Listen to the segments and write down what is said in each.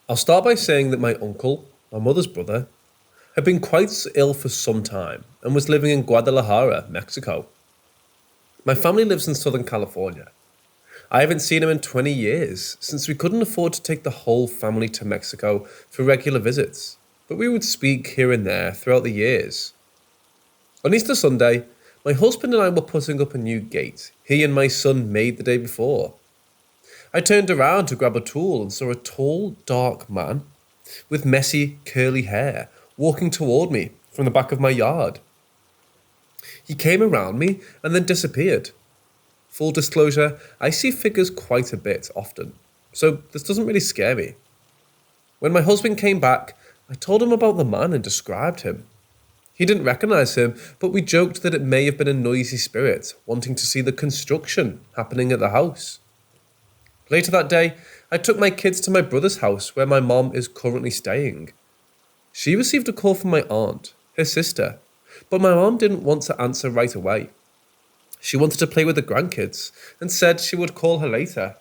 I'll start by saying that my uncle, my mother's brother, had been quite ill for some time and was living in Guadalajara, Mexico. My family lives in Southern California. I haven't seen him in 20 years since we couldn't afford to take the whole family to Mexico for regular visits, but we would speak here and there throughout the years. On Easter Sunday, my husband and I were putting up a new gate he and my son made the day before. I turned around to grab a tool and saw a tall, dark man with messy, curly hair walking toward me from the back of my yard. He came around me and then disappeared. Full disclosure, I see figures quite a bit often, so this doesn't really scare me. When my husband came back, I told him about the man and described him. He didn't recognize him, but we joked that it may have been a noisy spirit wanting to see the construction happening at the house. Later that day, I took my kids to my brother's house where my mom is currently staying. She received a call from my aunt, her sister, but my mom didn't want to answer right away. She wanted to play with the grandkids and said she would call her later.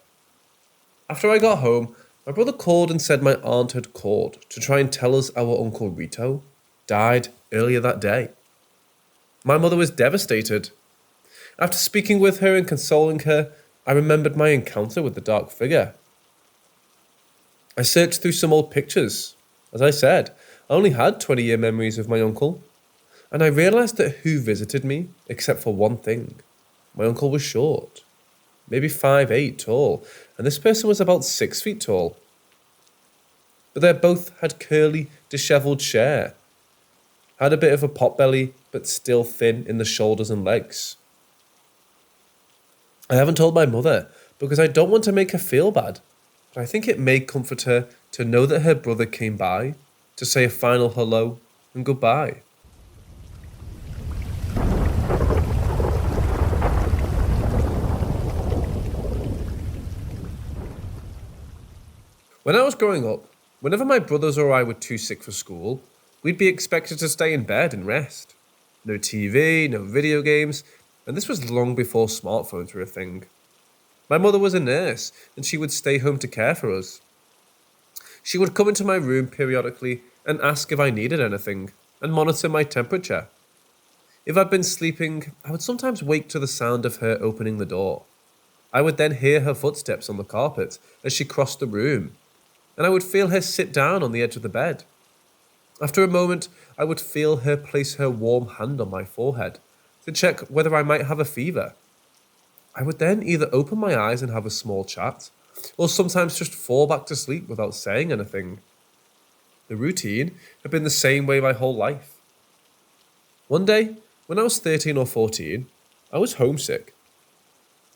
After I got home, my brother called and said my aunt had called to try and tell us our Uncle Rito died earlier that day. My mother was devastated. After speaking with her and consoling her, I remembered my encounter with the dark figure. I searched through some old pictures. As I said, I only had 20-year memories of my uncle, and I realised that who visited me, except for one thing. My uncle was short, maybe 5'8" tall, and this person was about 6 feet tall. But they both had curly, dishevelled hair, had a bit of a potbelly, but still thin in the shoulders and legs. I haven't told my mother because I don't want to make her feel bad, but I think it may comfort her to know that her brother came by to say a final hello and goodbye. When I was growing up, whenever my brothers or I were too sick for school, we'd be expected to stay in bed and rest. No TV, no video games, and this was long before smartphones were a thing. My mother was a nurse, and she would stay home to care for us. She would come into my room periodically and ask if I needed anything, and monitor my temperature. If I'd been sleeping, I would sometimes wake to the sound of her opening the door. I would then hear her footsteps on the carpet as she crossed the room, and I would feel her sit down on the edge of the bed. After a moment, I would feel her place her warm hand on my forehead to check whether I might have a fever. I would then either open my eyes and have a small chat, or sometimes just fall back to sleep without saying anything. The routine had been the same way my whole life. One day, when I was 13 or 14, I was homesick.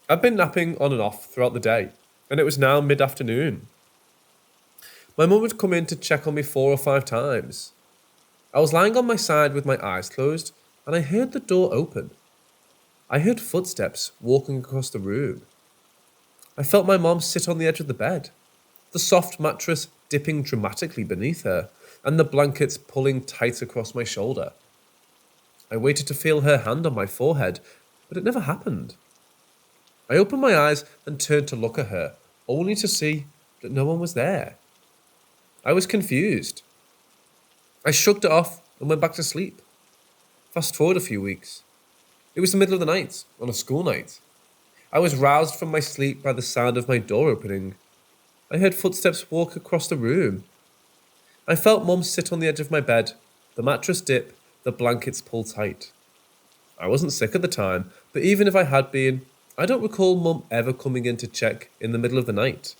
I'd been napping on and off throughout the day, and it was now mid-afternoon. My mum had come in to check on me 4 or 5 times. I was lying on my side with my eyes closed, and I heard the door open. I heard footsteps walking across the room. I felt my mom sit on the edge of the bed, the soft mattress dipping dramatically beneath her, and the blankets pulling tight across my shoulder. I waited to feel her hand on my forehead, but it never happened. I opened my eyes and turned to look at her, only to see that no one was there. I was confused. I shrugged it off and went back to sleep. Fast forward a few weeks. It was the middle of the night, on a school night. I was roused from my sleep by the sound of my door opening. I heard footsteps walk across the room. I felt Mum sit on the edge of my bed, the mattress dip, the blankets pull tight. I wasn't sick at the time, but even if I had been, I don't recall Mum ever coming in to check in the middle of the night.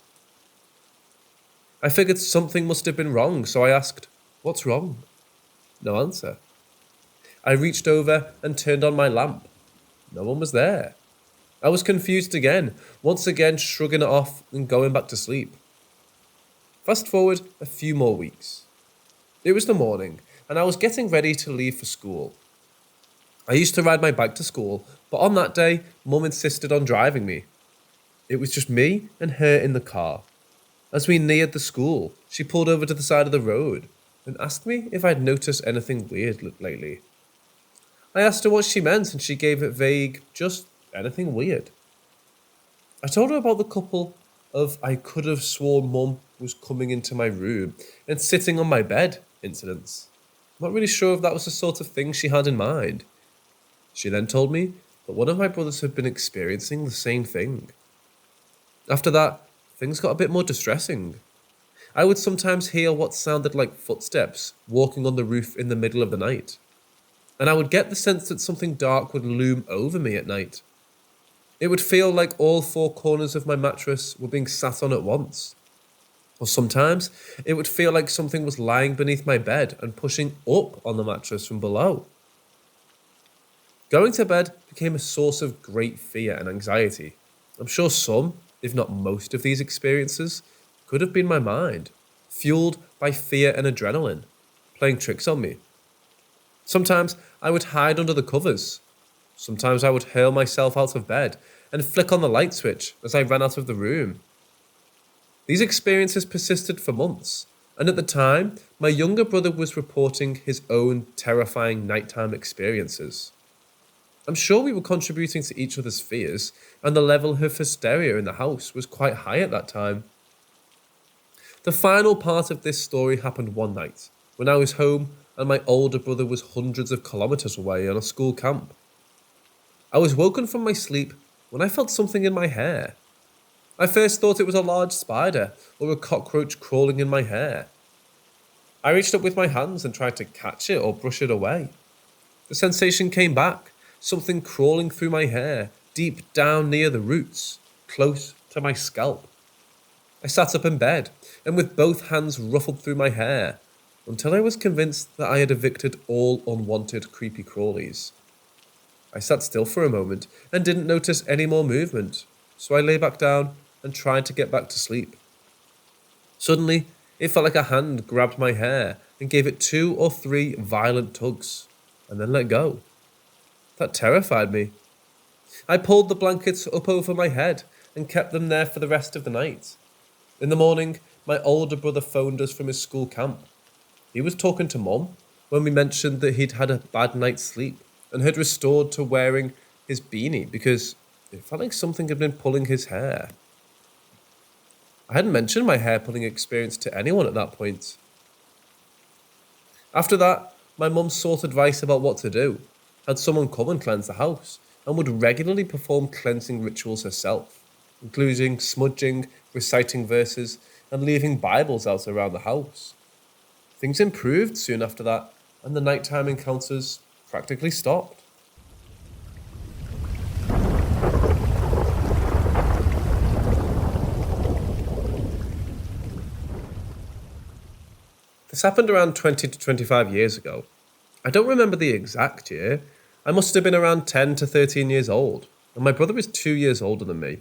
I figured something must have been wrong, so I asked, "What's wrong?" No answer. I reached over and turned on my lamp. No one was there. I was confused again, once again shrugging it off and going back to sleep. Fast forward a few more weeks. It was the morning, and I was getting ready to leave for school. I used to ride my bike to school, but on that day, Mum insisted on driving me. It was just me and her in the car. As we neared the school, she pulled over to the side of the road and asked me if I'd noticed anything weird lately. I asked her what she meant, and she gave it vague, just anything weird. I told her about the couple of I could have sworn mum was coming into my room and sitting on my bed incidents. I'm not really sure if that was the sort of thing she had in mind. She then told me that one of my brothers had been experiencing the same thing. After that, things got a bit more distressing. I would sometimes hear what sounded like footsteps walking on the roof in the middle of the night, and I would get the sense that something dark would loom over me at night. It would feel like all four corners of my mattress were being sat on at once. Or sometimes it would feel like something was lying beneath my bed and pushing up on the mattress from below. Going to bed became a source of great fear and anxiety. I'm sure some, if not most of these experiences could have been my mind, fueled by fear and adrenaline, playing tricks on me. Sometimes I would hide under the covers. Sometimes I would hurl myself out of bed and flick on the light switch as I ran out of the room. These experiences persisted for months, and at the time, my younger brother was reporting his own terrifying nighttime experiences. I'm sure we were contributing to each other's fears, and the level of hysteria in the house was quite high at that time. The final part of this story happened one night, when I was home and my older brother was hundreds of kilometers away on a school camp. I was woken from my sleep when I felt something in my hair. I first thought it was a large spider or a cockroach crawling in my hair. I reached up with my hands and tried to catch it or brush it away. The sensation came back, something crawling through my hair, deep down near the roots, close to my scalp. I sat up in bed and with both hands ruffled through my hair until I was convinced that I had evicted all unwanted creepy crawlies. I sat still for a moment and didn't notice any more movement, so I lay back down and tried to get back to sleep. Suddenly, it felt like a hand grabbed my hair and gave it 2 or 3 violent tugs, and then let go. That terrified me. I pulled the blankets up over my head and kept them there for the rest of the night. In the morning, my older brother phoned us from his school camp. He was talking to Mum when we mentioned that he'd had a bad night's sleep and had restored to wearing his beanie because it felt like something had been pulling his hair. I hadn't mentioned my hair pulling experience to anyone at that point. After that, my mum sought advice about what to do, had someone come and cleanse the house, and would regularly perform cleansing rituals herself, including smudging, reciting verses, and leaving Bibles out around the house. Things improved soon after that, and the nighttime encounters practically stopped. This happened around 20 to 25 years ago. I don't remember the exact year. I must have been around 10 to 13 years old, and my brother is 2 years older than me.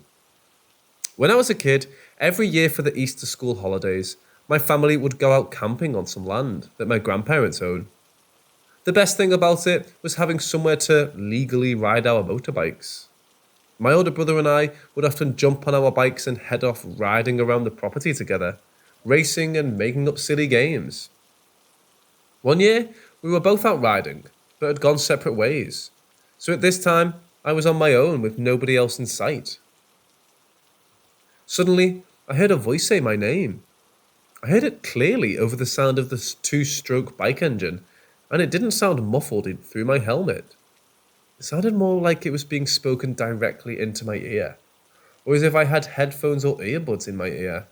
When I was a kid, every year for the Easter school holidays, my family would go out camping on some land that my grandparents own. The best thing about it was having somewhere to legally ride our motorbikes. My older brother and I would often jump on our bikes and head off riding around the property together, racing and making up silly games. One year, we were both out riding, but had gone separate ways. So at this time, I was on my own with nobody else in sight. Suddenly, I heard a voice say my name. I heard it clearly over the sound of the 2-stroke bike engine, and it didn't sound muffled through my helmet. It sounded more like it was being spoken directly into my ear, or as if I had headphones or earbuds in my ear.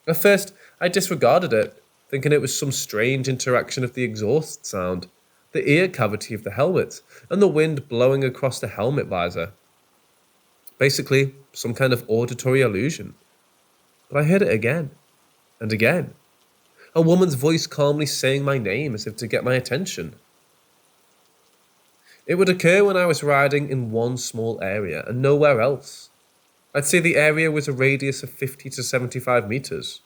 At first, I disregarded it, thinking it was some strange interaction of the exhaust sound, the ear cavity of the helmet, and the wind blowing across the helmet visor. Basically, some kind of auditory illusion. But I heard it again, and again. A woman's voice calmly saying my name as if to get my attention. It would occur when I was riding in one small area and nowhere else. I'd say the area was a radius of 50 to 75 meters.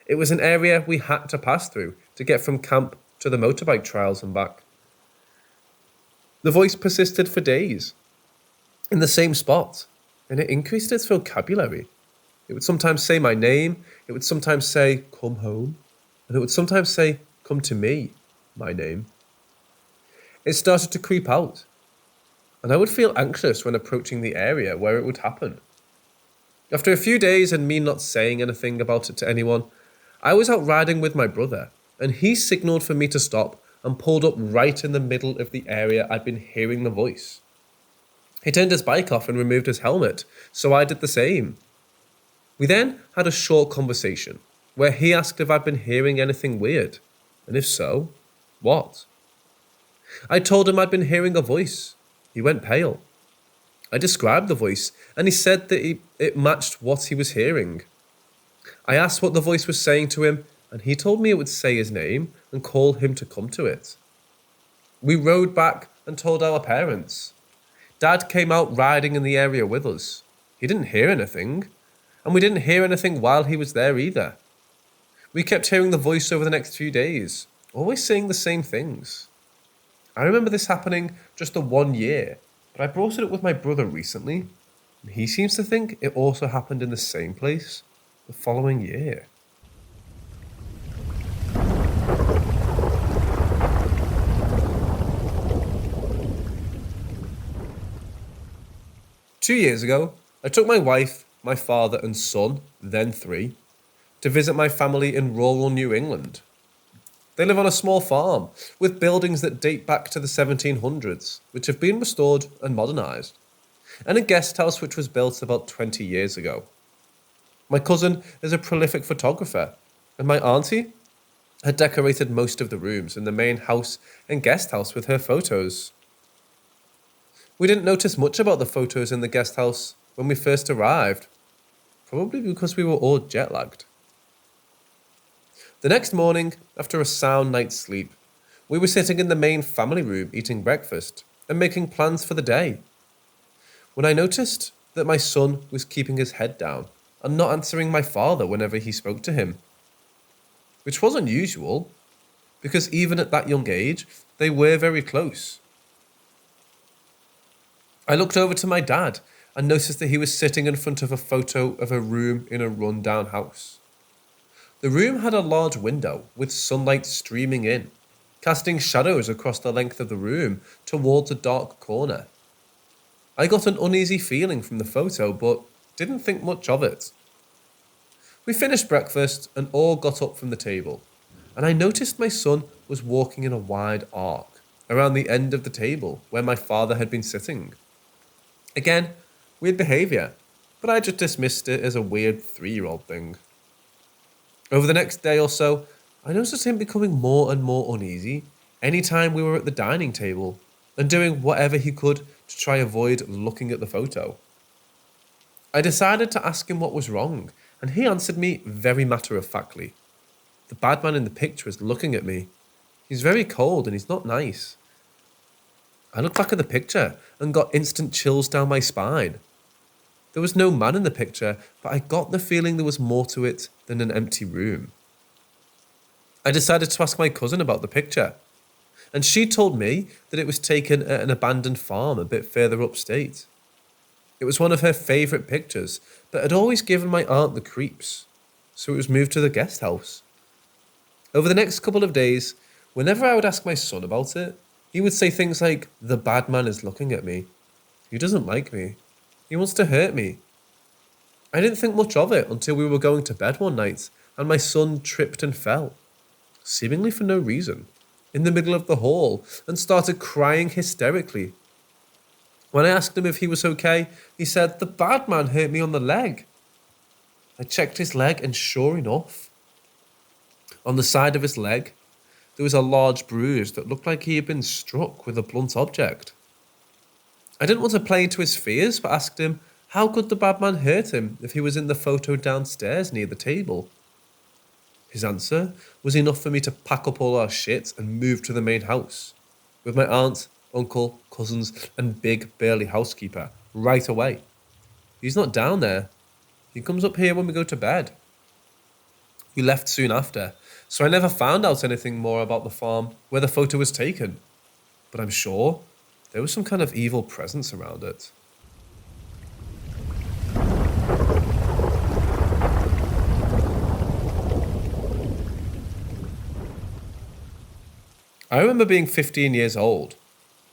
It was an area we had to pass through to get from camp to the motorbike trials and back. The voice persisted for days, in the same spot, and it increased its vocabulary. It would sometimes say my name, it would sometimes say, "Come home," and it would sometimes say, "Come to me," my name. It started to creep out, and I would feel anxious when approaching the area where it would happen. After a few days and me not saying anything about it to anyone, I was out riding with my brother, and he signaled for me to stop and pulled up right in the middle of the area I'd been hearing the voice. He turned his bike off and removed his helmet, so I did the same. We then had a short conversation where he asked if I'd been hearing anything weird, and if so, what? I told him I'd been hearing a voice. He went pale. I described the voice, and he said that it matched what he was hearing. I asked what the voice was saying to him, and he told me it would say his name and call him to come to it. We rode back and told our parents. Dad came out riding in the area with us. He didn't hear anything, and we didn't hear anything while he was there either. We kept hearing the voice over the next few days, always saying the same things. I remember this happening just the 1 year, but I brought it up with my brother recently, and he seems to think it also happened in the same place the following year. Two years ago, I took my wife, my father and son, then three, to visit my family in rural New England. They live on a small farm with buildings that date back to the 1700s, which have been restored and modernised, and a guest house which was built about 20 years ago. My cousin is a prolific photographer, and my auntie had decorated most of the rooms in the main house and guest house with her photos. We didn't notice much about the photos in the guest house when we first arrived, probably because we were all jet lagged. The next morning, after a sound night's sleep, we were sitting in the main family room eating breakfast and making plans for the day, when I noticed that my son was keeping his head down and not answering my father whenever he spoke to him, which was unusual, because even at that young age, they were very close. I looked over to my dad and noticed that he was sitting in front of a photo of a room in a run-down house. The room had a large window with sunlight streaming in, casting shadows across the length of the room towards a dark corner. I got an uneasy feeling from the photo, but didn't think much of it. We finished breakfast and all got up from the table, and I noticed my son was walking in a wide arc around the end of the table where my father had been sitting. Again, weird behaviour, but I just dismissed it as a weird 3-year-old thing. Over the next day or so, I noticed him becoming more and more uneasy anytime we were at the dining table and doing whatever he could to try avoid looking at the photo. I decided to ask him what was wrong, and he answered me very matter-of-factly. The bad man in the picture is looking at me. He's very cold and he's not nice. I looked back at the picture and got instant chills down my spine. There was no man in the picture, but I got the feeling there was more to it than an empty room. I decided to ask my cousin about the picture, and she told me that it was taken at an abandoned farm a bit further upstate. It was one of her favourite pictures, but had always given my aunt the creeps, so it was moved to the guest house. Over the next couple of days, whenever I would ask my son about it, he would say things like, "The bad man is looking at me. He doesn't like me. He wants to hurt me." I didn't think much of it until we were going to bed one night and my son tripped and fell, seemingly for no reason, in the middle of the hall and started crying hysterically. When I asked him if he was okay, he said, "The bad man hurt me on the leg." I checked his leg and sure enough, on the side of his leg, there was a large bruise that looked like he had been struck with a blunt object. I didn't want to play into his fears, but asked him, how could the bad man hurt him if he was in the photo downstairs near the table? His answer was enough for me to pack up all our shit and move to the main house, with my aunt, uncle, cousins, and big burly housekeeper right away. He's not down there. He comes up here when we go to bed. We left soon after, so I never found out anything more about the farm where the photo was taken, but I'm sure there was some kind of evil presence around it. I remember being 15 years old.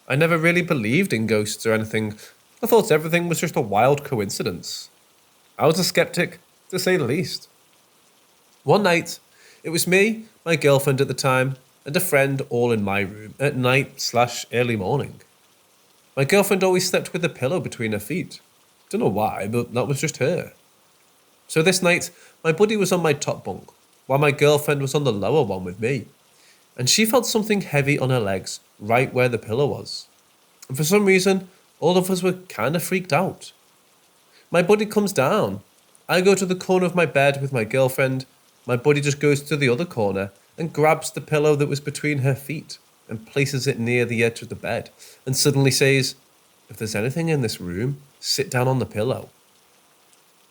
I never really believed in ghosts or anything. I thought everything was just a wild coincidence. I was a skeptic, to say the least. One night, it was me, my girlfriend at the time, and a friend all in my room at night/early morning. My girlfriend always slept with a pillow between her feet. Don't know why, but that was just her. So this night, my buddy was on my top bunk, while my girlfriend was on the lower one with me, and she felt something heavy on her legs, right where the pillow was. And for some reason, all of us were kinda freaked out. My buddy comes down. I go to the corner of my bed with my girlfriend. My buddy just goes to the other corner and grabs the pillow that was between her feet and places it near the edge of the bed and suddenly says, "If there's anything in this room, sit down on the pillow."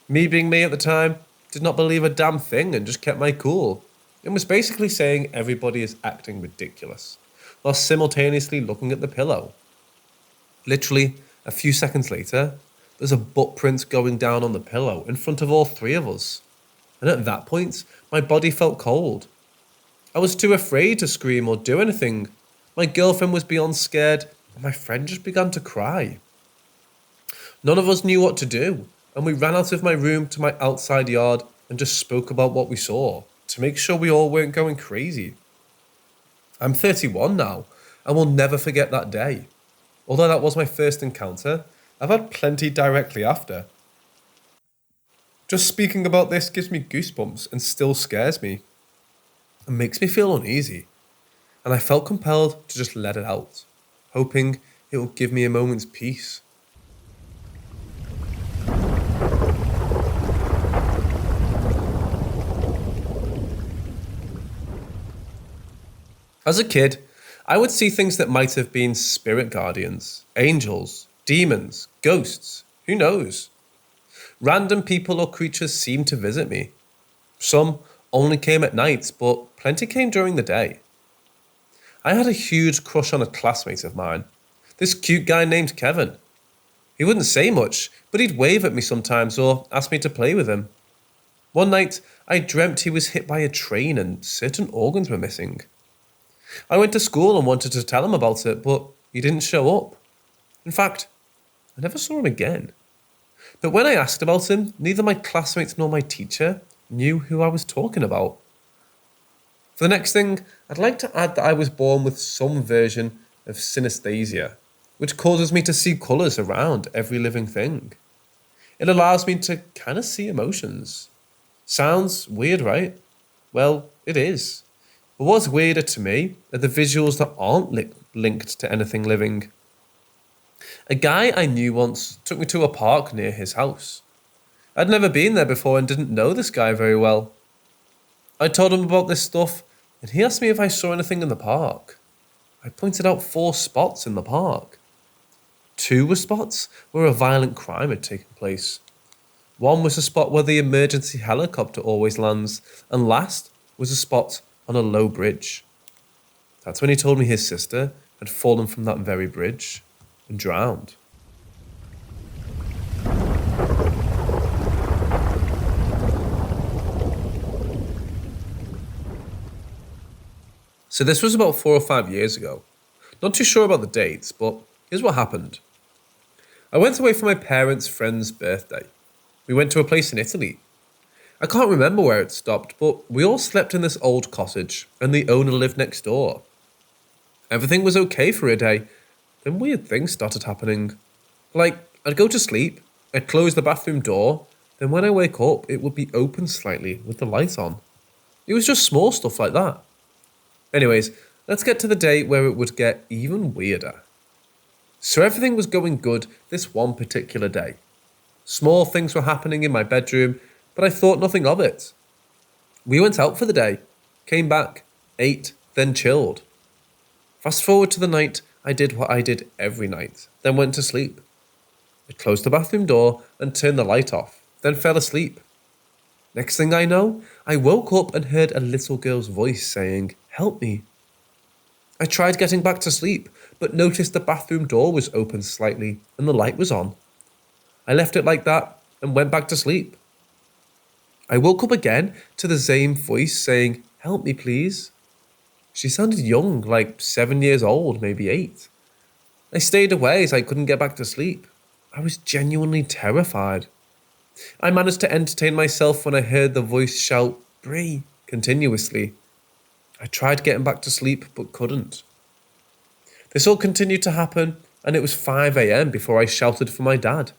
Me being me at the time, did not believe a damn thing and just kept my cool and was basically saying everybody is acting ridiculous while simultaneously looking at the pillow. Literally, a few seconds later, there's a butt print going down on the pillow in front of all three of us. And at that point, my body felt cold. I was too afraid to scream or do anything. My girlfriend was beyond scared, and my friend just began to cry. None of us knew what to do, and we ran out of my room to my outside yard and just spoke about what we saw to make sure we all weren't going crazy. I'm 31 now, and will never forget that day. Although that was my first encounter, I've had plenty directly after. Just speaking about this gives me goosebumps and still scares me. It makes me feel uneasy, and I felt compelled to just let it out, hoping it will give me a moment's peace. As a kid, I would see things that might have been spirit guardians, angels, demons, ghosts, who knows? Random people or creatures seemed to visit me. Some only came at night, but plenty came during the day. I had a huge crush on a classmate of mine, this cute guy named Kevin. He wouldn't say much, but he'd wave at me sometimes or ask me to play with him. One night, I dreamt he was hit by a train and certain organs were missing. I went to school and wanted to tell him about it, but he didn't show up. In fact, I never saw him again. But when I asked about him, neither my classmates nor my teacher knew who I was talking about. For the next thing, I'd like to add that I was born with some version of synesthesia, which causes me to see colours around every living thing. It allows me to kind of see emotions. Sounds weird, right? Well, it is. But what's weirder to me are the visuals that aren't linked to anything living. A guy I knew once took me to a park near his house. I'd never been there before and didn't know this guy very well. I told him about this stuff, and he asked me if I saw anything in the park. I pointed out 4 spots in the park. 2 were spots where a violent crime had taken place. 1 was a spot where the emergency helicopter always lands, and last was a spot on a low bridge. That's when he told me his sister had fallen from that very bridge and drowned. So this was about 4 or 5 years ago. Not too sure about the dates, but here's what happened. I went away for my parents' friend's birthday. We went to a place in Italy. I can't remember where it stopped, but we all slept in this old cottage, and the owner lived next door. Everything was okay for a day, then weird things started happening. Like, I'd go to sleep, I'd close the bathroom door, then when I wake up, it would be open slightly with the light on. It was just small stuff like that. Anyways, let's get to the day where it would get even weirder. So everything was going good this one particular day. Small things were happening in my bedroom, but I thought nothing of it. We went out for the day, came back, ate, then chilled. Fast forward to the night, I did what I did every night, then went to sleep. I closed the bathroom door and turned the light off, then fell asleep. Next thing I know, I woke up and heard a little girl's voice saying, "Help me." I tried getting back to sleep, but noticed the bathroom door was open slightly and the light was on. I left it like that and went back to sleep. I woke up again to the same voice saying, "Help me, please." She sounded young, like 7 years old, maybe 8. I stayed away as I couldn't get back to sleep. I was genuinely terrified. I managed to entertain myself when I heard the voice shout, "Bree," continuously. I tried getting back to sleep, but couldn't. This all continued to happen, and it was 5 a.m. before I shouted for my dad.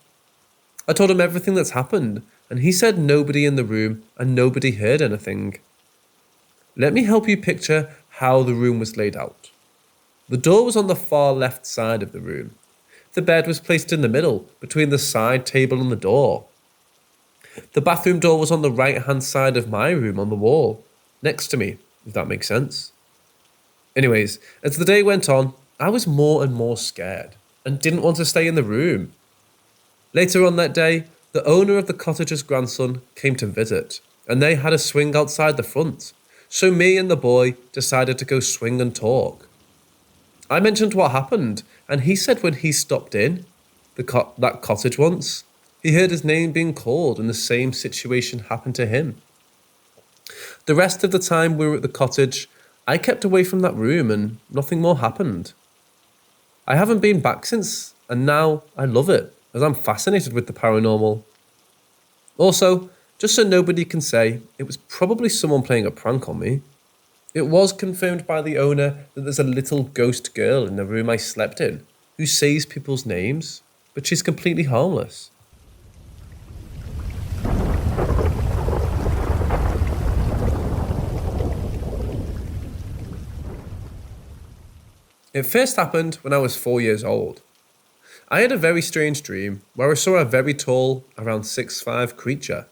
I told him everything that's happened, and he said nobody in the room and nobody heard anything. Let me help you picture how the room was laid out. The door was on the far left side of the room. The bed was placed in the middle, between the side table and the door. The bathroom door was on the right hand side of my room on the wall, next to me, if that makes sense. Anyways, as the day went on, I was more and more scared and didn't want to stay in the room. Later on that day, the owner of the cottager's grandson came to visit, and they had a swing outside the front, so me and the boy decided to go swing and talk. I mentioned what happened, and he said when he stopped in that cottage once, he heard his name being called and the same situation happened to him. The rest of the time we were at the cottage, I kept away from that room and nothing more happened. I haven't been back since, and now I love it, as I'm fascinated with the paranormal. Also, just so nobody can say, it was probably someone playing a prank on me. It was confirmed by the owner that there's a little ghost girl in the room I slept in, who says people's names, but she's completely harmless. It first happened when I was 4 years old. I had a very strange dream where I saw a very tall, around 6'5" creature.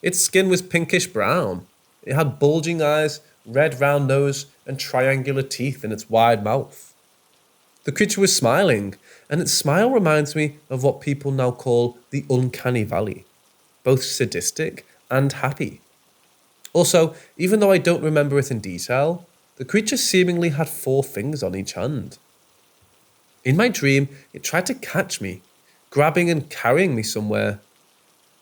Its skin was pinkish brown. It had bulging eyes, red round nose, and triangular teeth in its wide mouth. The creature was smiling, and its smile reminds me of what people now call the uncanny valley, both sadistic and happy. Also, even though I don't remember it in detail, the creature seemingly had 4 fingers on each hand. In my dream, it tried to catch me, grabbing and carrying me somewhere.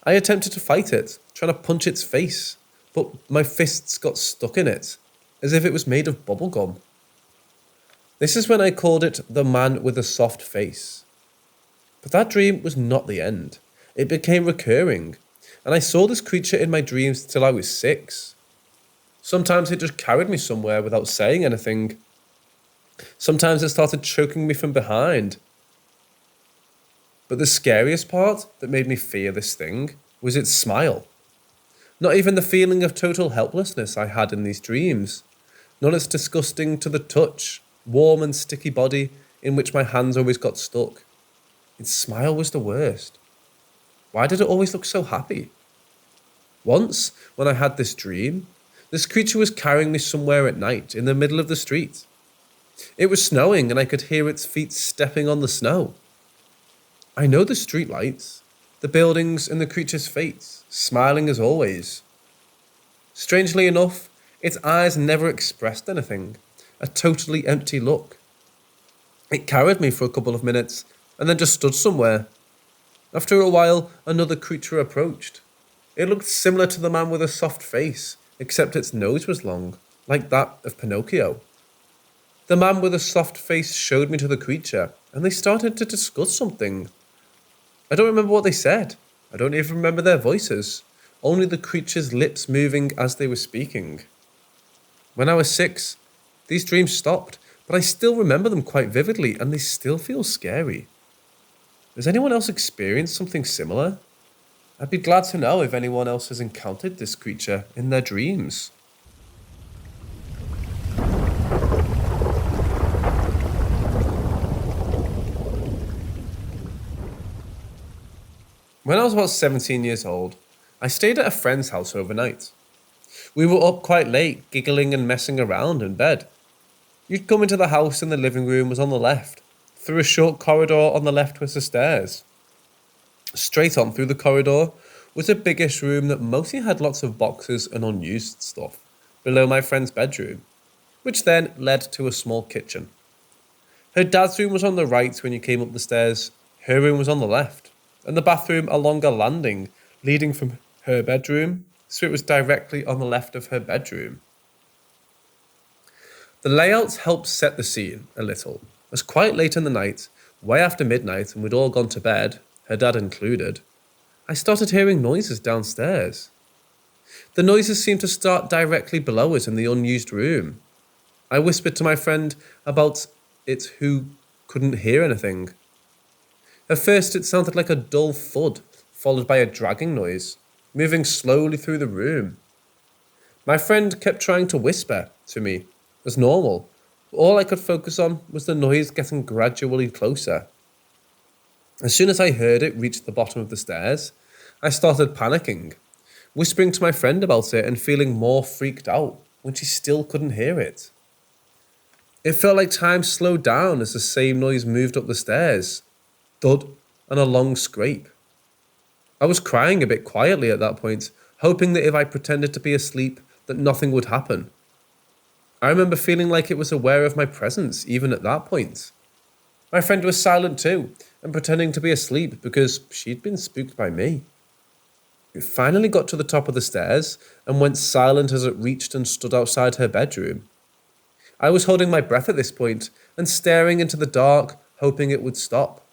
I attempted to fight it, trying to punch its face, but my fists got stuck in it, as if it was made of bubblegum. This is when I called it the man with a soft face. But that dream was not the end. It became recurring, and I saw this creature in my dreams till I was 6. Sometimes it just carried me somewhere without saying anything. Sometimes it started choking me from behind. But the scariest part that made me fear this thing was its smile. Not even the feeling of total helplessness I had in these dreams. Not its disgusting to the touch, warm and sticky body in which my hands always got stuck. Its smile was the worst. Why did it always look so happy? Once, when I had this dream, this creature was carrying me somewhere at night in the middle of the street. It was snowing and I could hear its feet stepping on the snow. I know the street lights, the buildings and the creature's face, smiling as always. Strangely enough, its eyes never expressed anything, a totally empty look. It carried me for a couple of minutes and then just stood somewhere. After a while, another creature approached. It looked similar to the man with a soft face, except its nose was long, like that of Pinocchio. The man with a soft face showed me to the creature, and they started to discuss something. I don't remember what they said. I don't even remember their voices, only the creature's lips moving as they were speaking. When I was 6, these dreams stopped, but I still remember them quite vividly, and they still feel scary. Has anyone else experienced something similar? I'd be glad to know if anyone else has encountered this creature in their dreams. When I was about 17 years old, I stayed at a friend's house overnight. We were up quite late, giggling and messing around in bed. You'd come into the house and the living room was on the left. Through a short corridor on the left was the stairs. Straight on through the corridor was a biggish room that mostly had lots of boxes and unused stuff, below my friend's bedroom, which then led to a small kitchen. Her dad's room was on the right when you came up the stairs, her room was on the left, and the bathroom along a landing leading from her bedroom, so it was directly on the left of her bedroom. The layouts helped set the scene a little. It was quite late in the night, way after midnight, and we'd all gone to bed, her dad included. I started hearing noises downstairs. The noises seemed to start directly below us in the unused room. I whispered to my friend about it who couldn't hear anything. At first, it sounded like a dull thud, followed by a dragging noise, moving slowly through the room. My friend kept trying to whisper to me, as normal, but all I could focus on was the noise getting gradually closer. As soon as I heard it reach the bottom of the stairs, I started panicking, whispering to my friend about it and feeling more freaked out when she still couldn't hear it. It felt like time slowed down as the same noise moved up the stairs. Thud and a long scrape. I was crying a bit quietly at that point, hoping that if I pretended to be asleep, that nothing would happen. I remember feeling like it was aware of my presence even at that point. My friend was silent too, and pretending to be asleep because she'd been spooked by me. It finally got to the top of the stairs and went silent as it reached and stood outside her bedroom. I was holding my breath at this point and staring into the dark, hoping it would stop.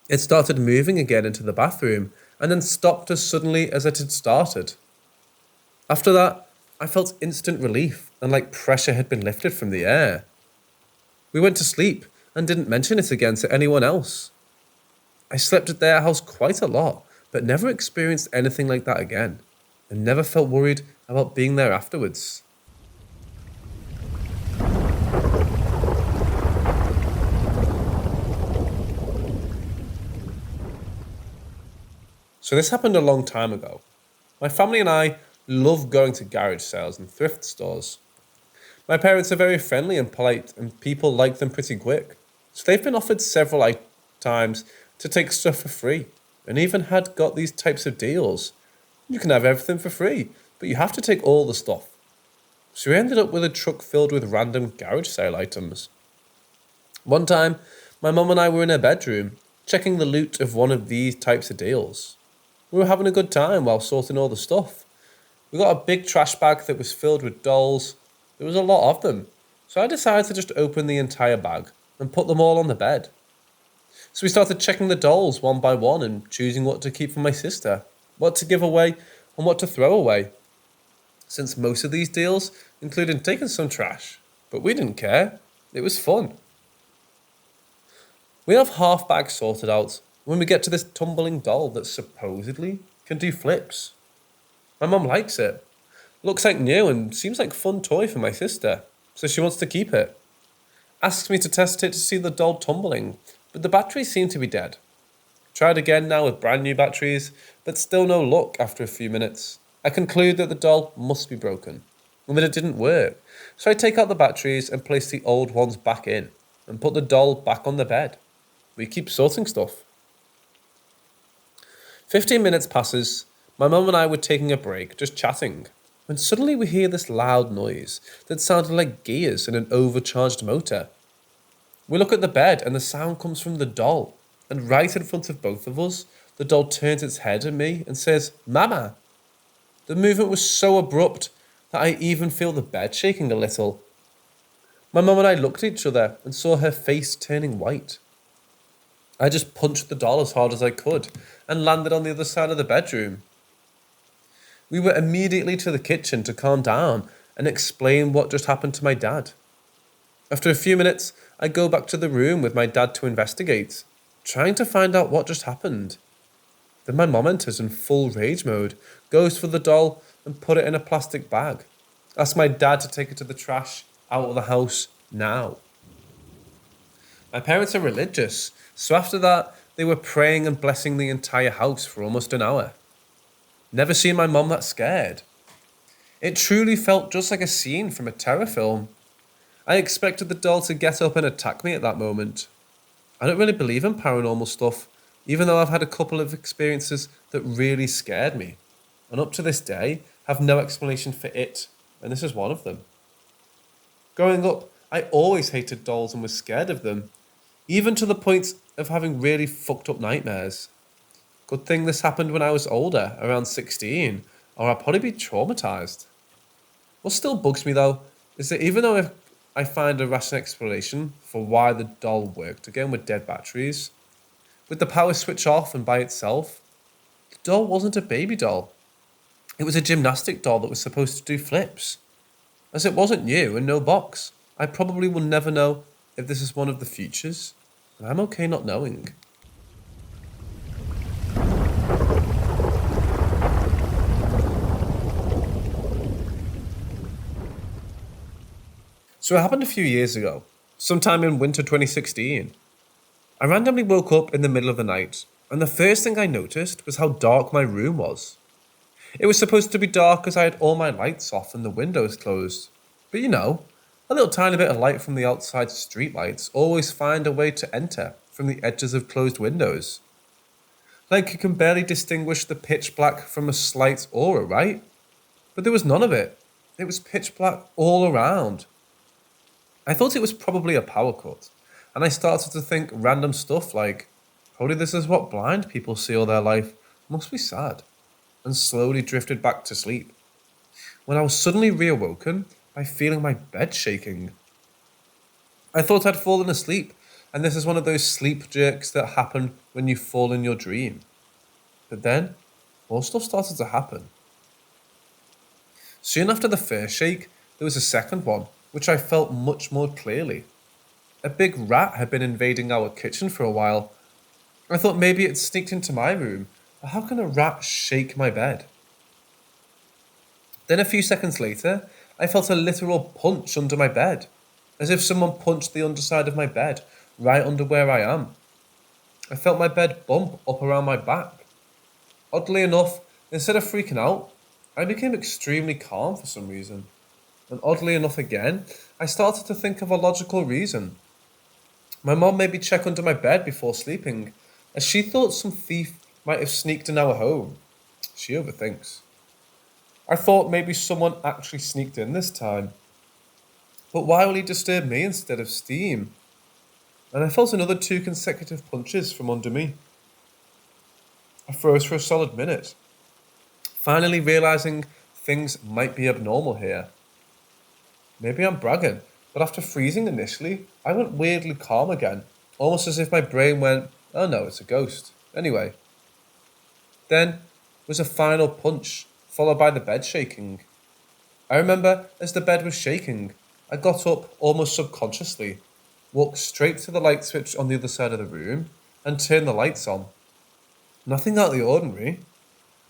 It started moving again into the bathroom and then stopped as suddenly as it had started. After that, I felt instant relief and like pressure had been lifted from the air. We went to sleep and didn't mention it again to anyone else. I slept at their house quite a lot, but never experienced anything like that again, and never felt worried about being there afterwards. So this happened a long time ago. My family and I love going to garage sales and thrift stores. My parents are very friendly and polite, and people like them pretty quick. So they've been offered several times to take stuff for free, and even had got these types of deals. You can have everything for free, but you have to take all the stuff. So we ended up with a truck filled with random garage sale items. One time, my mum and I were in her bedroom, checking the loot of one of these types of deals. We were having a good time while sorting all the stuff. We got a big trash bag that was filled with dolls. There was a lot of them, so I decided to just open the entire bag and put them all on the bed. So we started checking the dolls one by one and choosing what to keep for my sister, what to give away, and what to throw away. Since most of these deals included taking some trash, but we didn't care. It was fun. We have half bags sorted out when we get to this tumbling doll that supposedly can do flips. My mum likes it. Looks like new and seems like a fun toy for my sister, so she wants to keep it. Asks me to test it to see the doll tumbling, but the batteries seem to be dead. Tried again now with brand new batteries, but still no luck after a few minutes. I conclude that the doll must be broken, and that it didn't work, so I take out the batteries and place the old ones back in, and put the doll back on the bed. We keep sorting stuff. 15 minutes passes. My mum and I were taking a break, just chatting, when suddenly we hear this loud noise that sounded like gears in an overcharged motor. We look at the bed and the sound comes from the doll, and right in front of both of us, the doll turns its head at me and says, "Mama." The movement was so abrupt that I even feel the bed shaking a little. My mum and I looked at each other and saw her face turning white. I just punched the doll as hard as I could and landed on the other side of the bedroom. We were immediately to the kitchen to calm down and explain what just happened to my dad. After a few minutes, I go back to the room with my dad to investigate, trying to find out what just happened. Then my mom enters in full rage mode, goes for the doll and put it in a plastic bag. Asks my dad to take it to the trash out of the house now. My parents are religious, so after that, they were praying and blessing the entire house for almost an hour. Never seen my mom that scared. It truly felt just like a scene from a terror film. I expected the doll to get up and attack me at that moment. I don't really believe in paranormal stuff, even though I've had a couple of experiences that really scared me, and up to this day, have no explanation for it, and this is one of them. Growing up, I always hated dolls and was scared of them, even to the point of having really fucked up nightmares. Good thing this happened when I was older, around 16, or I'd probably be traumatized. What still bugs me though, is that even though I find a rational explanation for why the doll worked again with dead batteries, with the power switch off and by itself, doll wasn't a baby doll. It was a gymnastic doll that was supposed to do flips. As it wasn't new and no box, I probably will never know if this is one of the futures, and I'm okay not knowing. So it happened a few years ago, sometime in winter 2016. I randomly woke up in the middle of the night, and the first thing I noticed was how dark my room was. It was supposed to be dark as I had all my lights off and the windows closed. But a little tiny bit of light from the outside streetlights always find a way to enter from the edges of closed windows. Like you can barely distinguish the pitch black from a slight aura, right? But there was none of it. It was pitch black all around. I thought it was probably a power cut, and I started to think random stuff like, probably this is what blind people see all their life. Must be sad. And slowly drifted back to sleep, when I was suddenly reawoken by feeling my bed shaking. I thought I'd fallen asleep, and this is one of those sleep jerks that happen when you fall in your dream. But then, more stuff started to happen. Soon after the first shake, there was a second one, which I felt much more clearly. A big rat had been invading our kitchen for a while. I thought maybe it sneaked into my room, but how can a rat shake my bed? Then a few seconds later, I felt a literal punch under my bed, as if someone punched the underside of my bed, right under where I am. I felt my bed bump up around my back. Oddly enough, instead of freaking out, I became extremely calm for some reason. And oddly enough again, I started to think of a logical reason. My mom made me check under my bed before sleeping, as she thought some thief might have sneaked in our home. She overthinks. I thought maybe someone actually sneaked in this time. But why will he disturb me instead of Steam? And I felt another 2 consecutive punches from under me. I froze for a solid minute, finally realizing things might be abnormal here. Maybe I'm bragging, but after freezing initially, I went weirdly calm again, almost as if my brain went, oh no, it's a ghost. Anyway. Then was a final punch, followed by the bed shaking. I remember as the bed was shaking, I got up almost subconsciously, walked straight to the light switch on the other side of the room, and turned the lights on. Nothing out of the ordinary.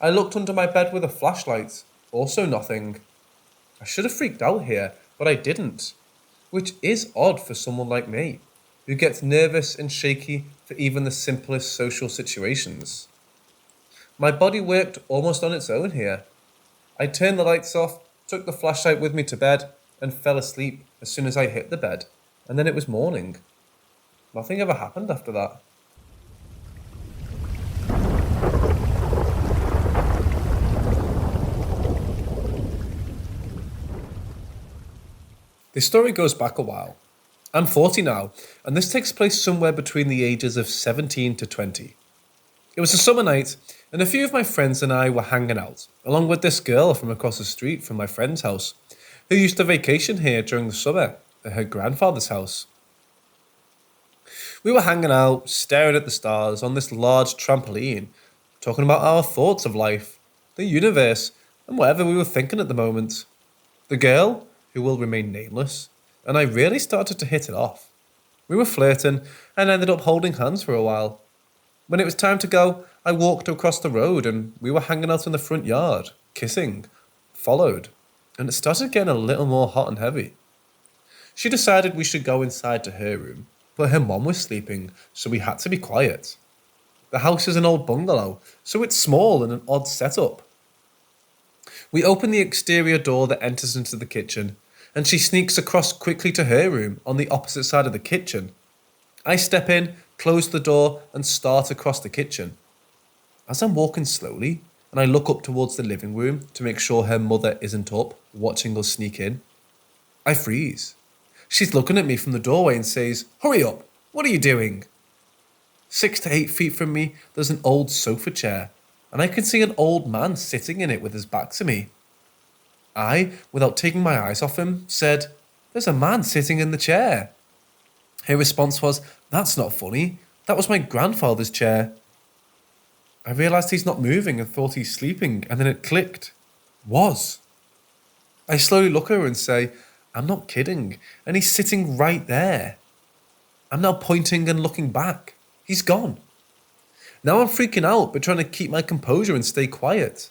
I looked under my bed with a flashlight, also nothing. I should have freaked out here, but I didn't, which is odd for someone like me, who gets nervous and shaky for even the simplest social situations. My body worked almost on its own here. I turned the lights off, took the flashlight with me to bed, and fell asleep as soon as I hit the bed, and then it was morning. Nothing ever happened after that. This story goes back a while. I'm 40 now, and this takes place somewhere between the ages of 17 to 20. It was a summer night, and a few of my friends and I were hanging out, along with this girl from across the street from my friend's house, who used to vacation here during the summer at her grandfather's house. We were hanging out, staring at the stars on this large trampoline, talking about our thoughts of life, the universe, and whatever we were thinking at the moment. The girl, who will remain nameless, and I really started to hit it off. We were flirting and ended up holding hands for a while. When it was time to go, I walked across the road and we were hanging out in the front yard, kissing, followed, and it started getting a little more hot and heavy. She decided we should go inside to her room, but her mom was sleeping, so we had to be quiet. The house is an old bungalow, so it's small and an odd setup. We open the exterior door that enters into the kitchen, and she sneaks across quickly to her room on the opposite side of the kitchen. I step in, close the door, and start across the kitchen. As I'm walking slowly, and I look up towards the living room to make sure her mother isn't up, watching us sneak in, I freeze. She's looking at me from the doorway and says, "Hurry up, what are you doing?" 6 to 8 feet from me, there's an old sofa chair, and I can see an old man sitting in it with his back to me. I, without taking my eyes off him, said, "There's a man sitting in the chair." Her response was, "That's not funny. That was my grandfather's chair." I realised he's not moving and thought he's sleeping, and then it clicked. Was. I slowly look at her and say, I'm not kidding, and he's sitting right there. I'm now pointing and looking back. He's gone. Now I'm freaking out, but trying to keep my composure and stay quiet.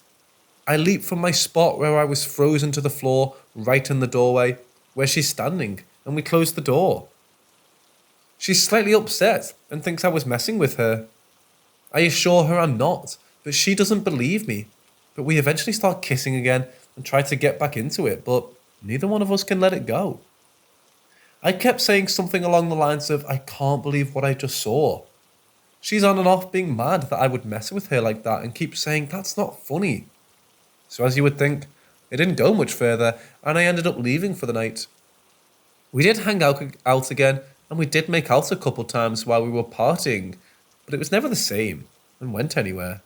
I leap from my spot where I was frozen to the floor, right in the doorway, where she's standing, and we close the door. She's slightly upset and thinks I was messing with her. I assure her I'm not, but she doesn't believe me. But we eventually start kissing again and try to get back into it, but neither one of us can let it go. I kept saying something along the lines of, I can't believe what I just saw. She's on and off being mad that I would mess with her like that and keep saying, that's not funny. So as you would think, it didn't go much further and I ended up leaving for the night. We did hang out again and we did make out a couple times while we were partying, but it was never the same and went anywhere.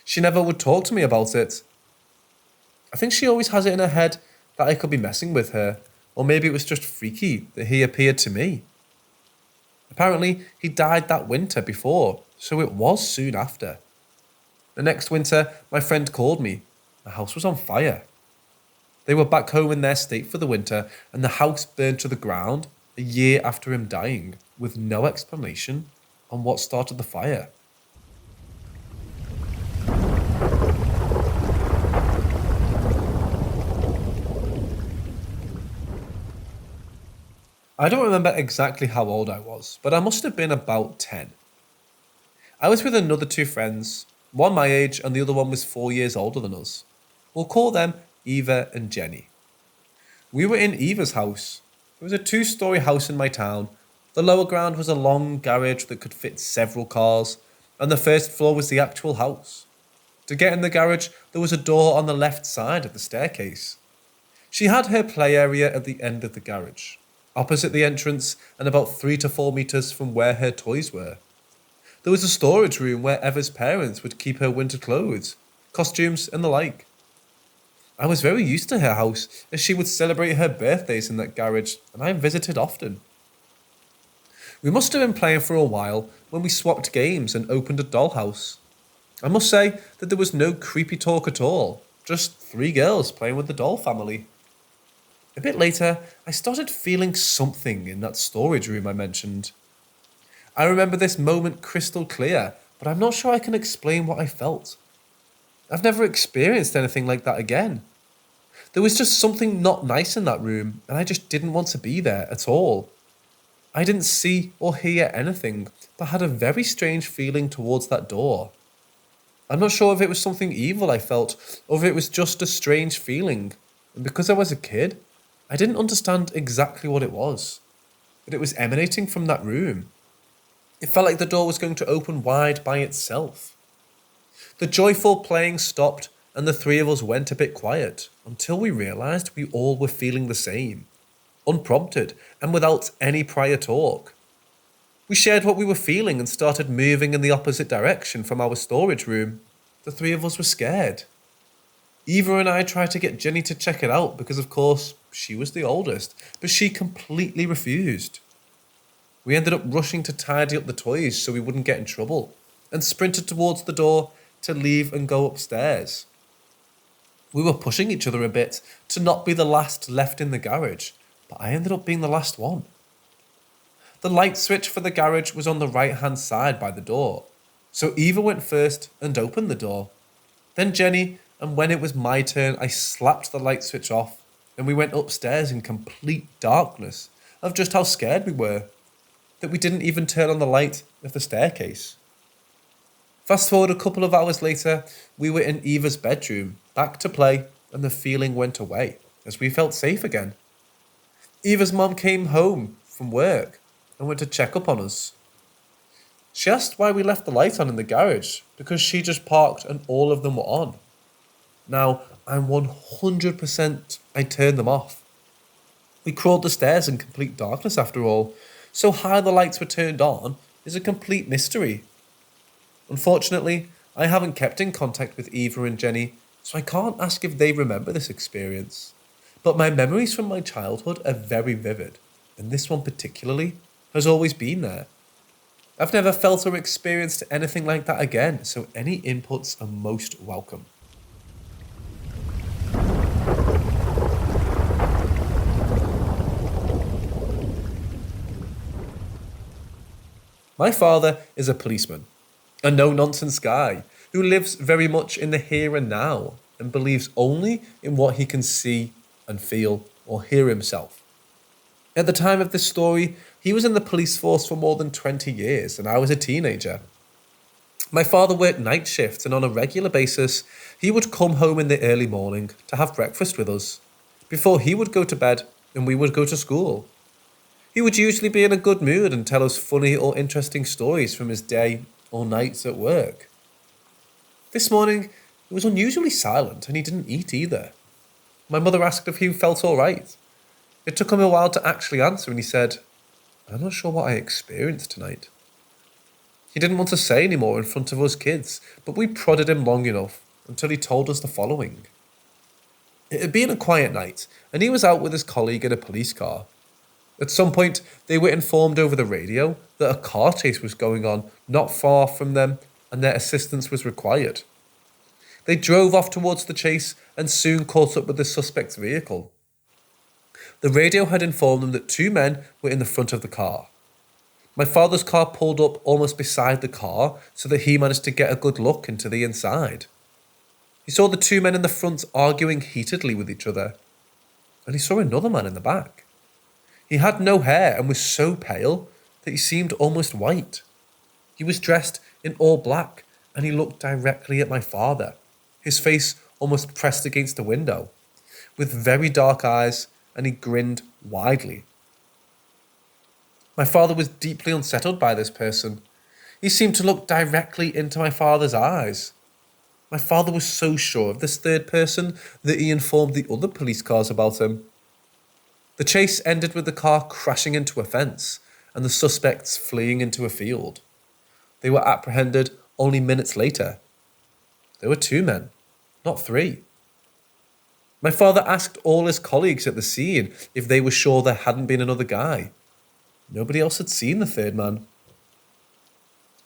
She never would talk to me about it. I think she always has it in her head that I could be messing with her, or maybe it was just freaky that he appeared to me. Apparently, he died that winter before, so it was soon after. The next winter, my friend called me. The house was on fire. They were back home in their state for the winter, and the house burned to the ground a year after him dying, with no explanation on what started the fire. I don't remember exactly how old I was, but I must have been about 10. I was with another two friends, one my age and the other one was 4 years older than us. We'll call them Eva and Jenny. We were in Eva's house. It was a 2-story house in my town. The lower ground was a long garage that could fit several cars, and the first floor was the actual house. To get in the garage, there was a door on the left side of the staircase. She had her play area at the end of the garage, opposite the entrance and about 3 to 4 meters from where her toys were. There was a storage room where Eva's parents would keep her winter clothes, costumes and the like. I was very used to her house as she would celebrate her birthdays in that garage and I visited often. We must have been playing for a while when we swapped games and opened a dollhouse. I must say that there was no creepy talk at all, just 3 girls playing with the doll family. A bit later, I started feeling something in that storage room I mentioned. I remember this moment crystal clear, but I'm not sure I can explain what I felt. I've never experienced anything like that again. There was just something not nice in that room, and I just didn't want to be there at all. I didn't see or hear anything, but had a very strange feeling towards that door. I'm not sure if it was something evil I felt, or if it was just a strange feeling, and because I was a kid, I didn't understand exactly what it was, but it was emanating from that room. It felt like the door was going to open wide by itself. The joyful playing stopped and the 3 of us went a bit quiet until we realised we all were feeling the same, unprompted and without any prior talk. We shared what we were feeling and started moving in the opposite direction from our storage room. The 3 of us were scared. Eva and I tried to get Jenny to check it out because, of course, she was the oldest, but she completely refused. We ended up rushing to tidy up the toys so we wouldn't get in trouble and sprinted towards the door to leave and go upstairs. We were pushing each other a bit to not be the last left in the garage, but I ended up being the last one. The light switch for the garage was on the right-hand side by the door, so Eva went first and opened the door. Then Jenny, and when it was my turn, I slapped the light switch off and we went upstairs in complete darkness of just how scared we were, that we didn't even turn on the light of the staircase. Fast forward a couple of hours later, we were in Eva's bedroom, back to play, and the feeling went away as we felt safe again. Eva's mom came home from work and went to check up on us. She asked why we left the light on in the garage, because she just parked and all of them were on. Now, I'm 100% I turned them off. We crawled the stairs in complete darkness after all, so how the lights were turned on is a complete mystery. Unfortunately, I haven't kept in contact with Eva and Jenny, so I can't ask if they remember this experience. But my memories from my childhood are very vivid, and this one particularly has always been there. I've never felt or experienced anything like that again, so any inputs are most welcome. My father is a policeman, a no-nonsense guy who lives very much in the here and now and believes only in what he can see and feel or hear himself. At the time of this story, he was in the police force for more than 20 years and I was a teenager. My father worked night shifts and on a regular basis, he would come home in the early morning to have breakfast with us before he would go to bed and we would go to school. He would usually be in a good mood and tell us funny or interesting stories from his day or nights at work. This morning, he was unusually silent and he didn't eat either. My mother asked if he felt all right. It took him a while to actually answer and he said, "I'm not sure what I experienced tonight." He didn't want to say any more in front of us kids, but we prodded him long enough until he told us the following. It had been a quiet night and he was out with his colleague in a police car. At some point, they were informed over the radio that a car chase was going on not far from them and their assistance was required. They drove off towards the chase and soon caught up with the suspect's vehicle. The radio had informed them that two men were in the front of the car. My father's car pulled up almost beside the car so that he managed to get a good look into the inside. He saw the two men in the front arguing heatedly with each other, and he saw another man in the back. He had no hair and was so pale that he seemed almost white. He was dressed in all black and he looked directly at my father, his face almost pressed against the window, with very dark eyes, and he grinned widely. My father was deeply unsettled by this person. He seemed to look directly into my father's eyes. My father was so sure of this third person that he informed the other police cars about him. The chase ended with the car crashing into a fence and the suspects fleeing into a field. They were apprehended only minutes later. There were two men, not three. My father asked all his colleagues at the scene if they were sure there hadn't been another guy. Nobody else had seen the third man.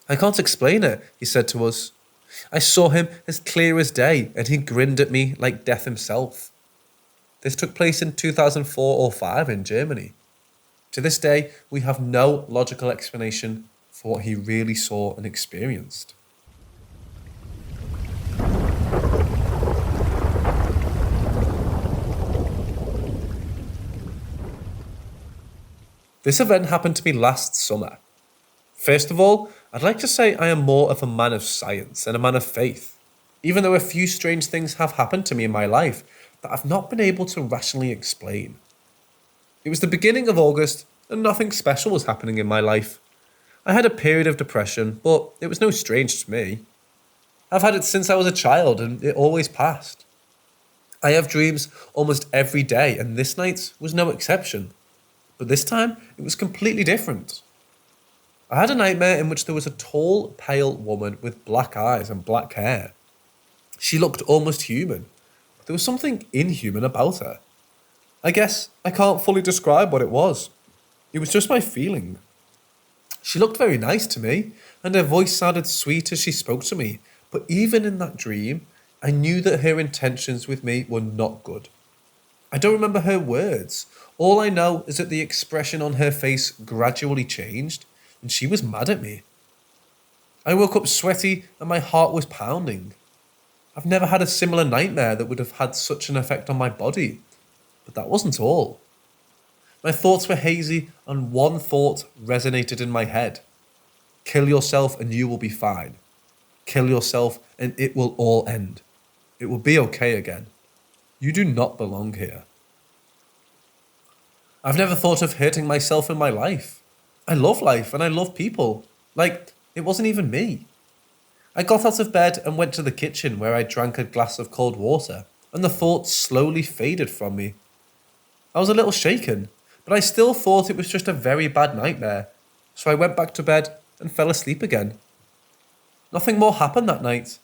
"I can't explain it," he said to us. "I saw him as clear as day and he grinned at me like death himself." This took place in 2004 or 5 in Germany. To this day, we have no logical explanation for what he really saw and experienced. This event happened to me last summer. First of all, I'd like to say I am more of a man of science and a man of faith, even though a few strange things have happened to me in my life that I've not been able to rationally explain. It was the beginning of August and nothing special was happening in my life. I had a period of depression, but it was no strange to me. I've had it since I was a child and it always passed. I have dreams almost every day and this night was no exception. But this time, it was completely different. I had a nightmare in which there was a tall, pale woman with black eyes and black hair. She looked almost human. There was something inhuman about her. I guess I can't fully describe what it was. It was just my feeling. She looked very nice to me, and her voice sounded sweet as she spoke to me. But even in that dream, I knew that her intentions with me were not good. I don't remember her words. All I know is that the expression on her face gradually changed, and she was mad at me. I woke up sweaty and my heart was pounding. I've never had a similar nightmare that would have had such an effect on my body. But that wasn't all. My thoughts were hazy and one thought resonated in my head. Kill yourself and you will be fine. Kill yourself and it will all end. It will be okay again. You do not belong here. I've never thought of hurting myself in my life. I love life and I love people. Like, it wasn't even me. I got out of bed and went to the kitchen where I drank a glass of cold water, and the thoughts slowly faded from me. I was a little shaken, but I still thought it was just a very bad nightmare, so I went back to bed and fell asleep again. Nothing more happened that night.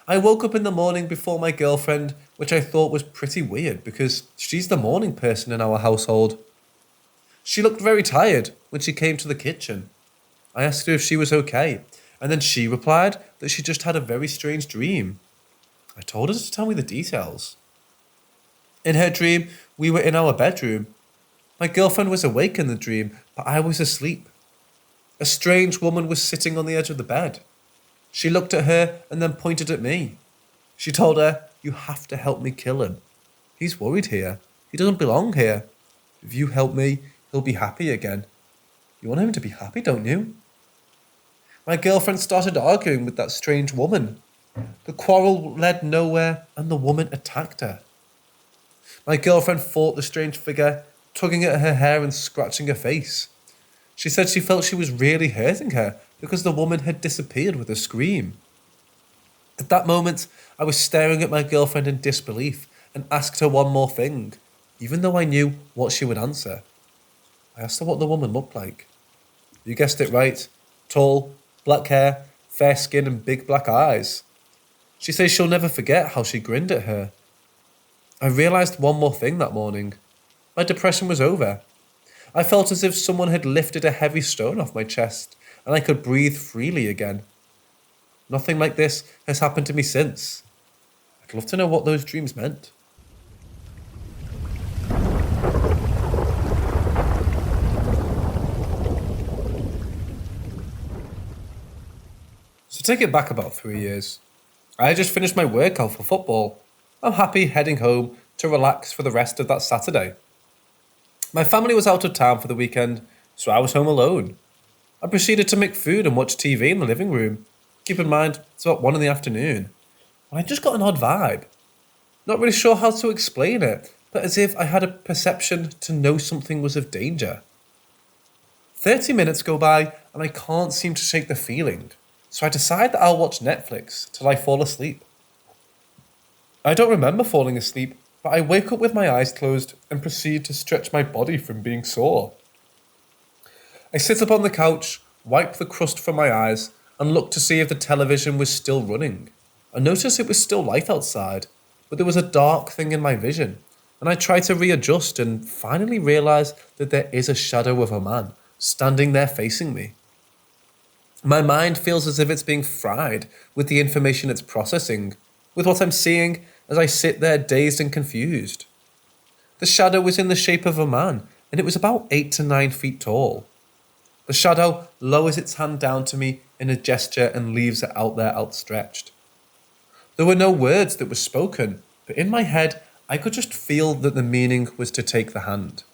I woke up in the morning before my girlfriend, which I thought was pretty weird because she's the morning person in our household. She looked very tired when she came to the kitchen. I asked her if she was okay, and then she replied that she just had a very strange dream. I told her to tell me the details. In her dream, we were in our bedroom. My girlfriend was awake in the dream, but I was asleep. A strange woman was sitting on the edge of the bed. She looked at her and then pointed at me. She told her, "You have to help me kill him. He's worried here. He doesn't belong here. If you help me, he'll be happy again. You want him to be happy, don't you?" My girlfriend started arguing with that strange woman. The quarrel led nowhere and the woman attacked her. My girlfriend fought the strange figure, tugging at her hair and scratching her face. She said she felt she was really hurting her because the woman had disappeared with a scream. At that moment, I was staring at my girlfriend in disbelief and asked her one more thing, even though I knew what she would answer. I asked her what the woman looked like. You guessed it right. Tall, black hair, fair skin and big black eyes. She says she'll never forget how she grinned at her. I realised one more thing that morning. My depression was over. I felt as if someone had lifted a heavy stone off my chest and I could breathe freely again. Nothing like this has happened to me since. I'd love to know what those dreams meant. So take it back about 3 years. I just finished my workout for football. I'm happy heading home to relax for the rest of that Saturday. My family was out of town for the weekend, so I was home alone. I proceeded to make food and watch TV in the living room. Keep in mind, it's about 1 in the afternoon. And I just got an odd vibe. Not really sure how to explain it, but as if I had a perception to know something was of danger. 30 minutes go by and I can't seem to shake the feeling, so I decide that I'll watch Netflix till I fall asleep. I don't remember falling asleep, but I wake up with my eyes closed and proceed to stretch my body from being sore. I sit up on the couch, wipe the crust from my eyes, and look to see if the television was still running. I noticed it was still light outside, but there was a dark thing in my vision, and I try to readjust and finally realise that there is a shadow of a man standing there facing me. My mind feels as if it's being fried with the information it's processing, with what I'm seeing as I sit there dazed and confused. The shadow was in the shape of a man, and it was about 8 to 9 feet tall. The shadow lowers its hand down to me in a gesture and leaves it out there outstretched. There were no words that were spoken, but in my head, I could just feel that the meaning was to take the hand.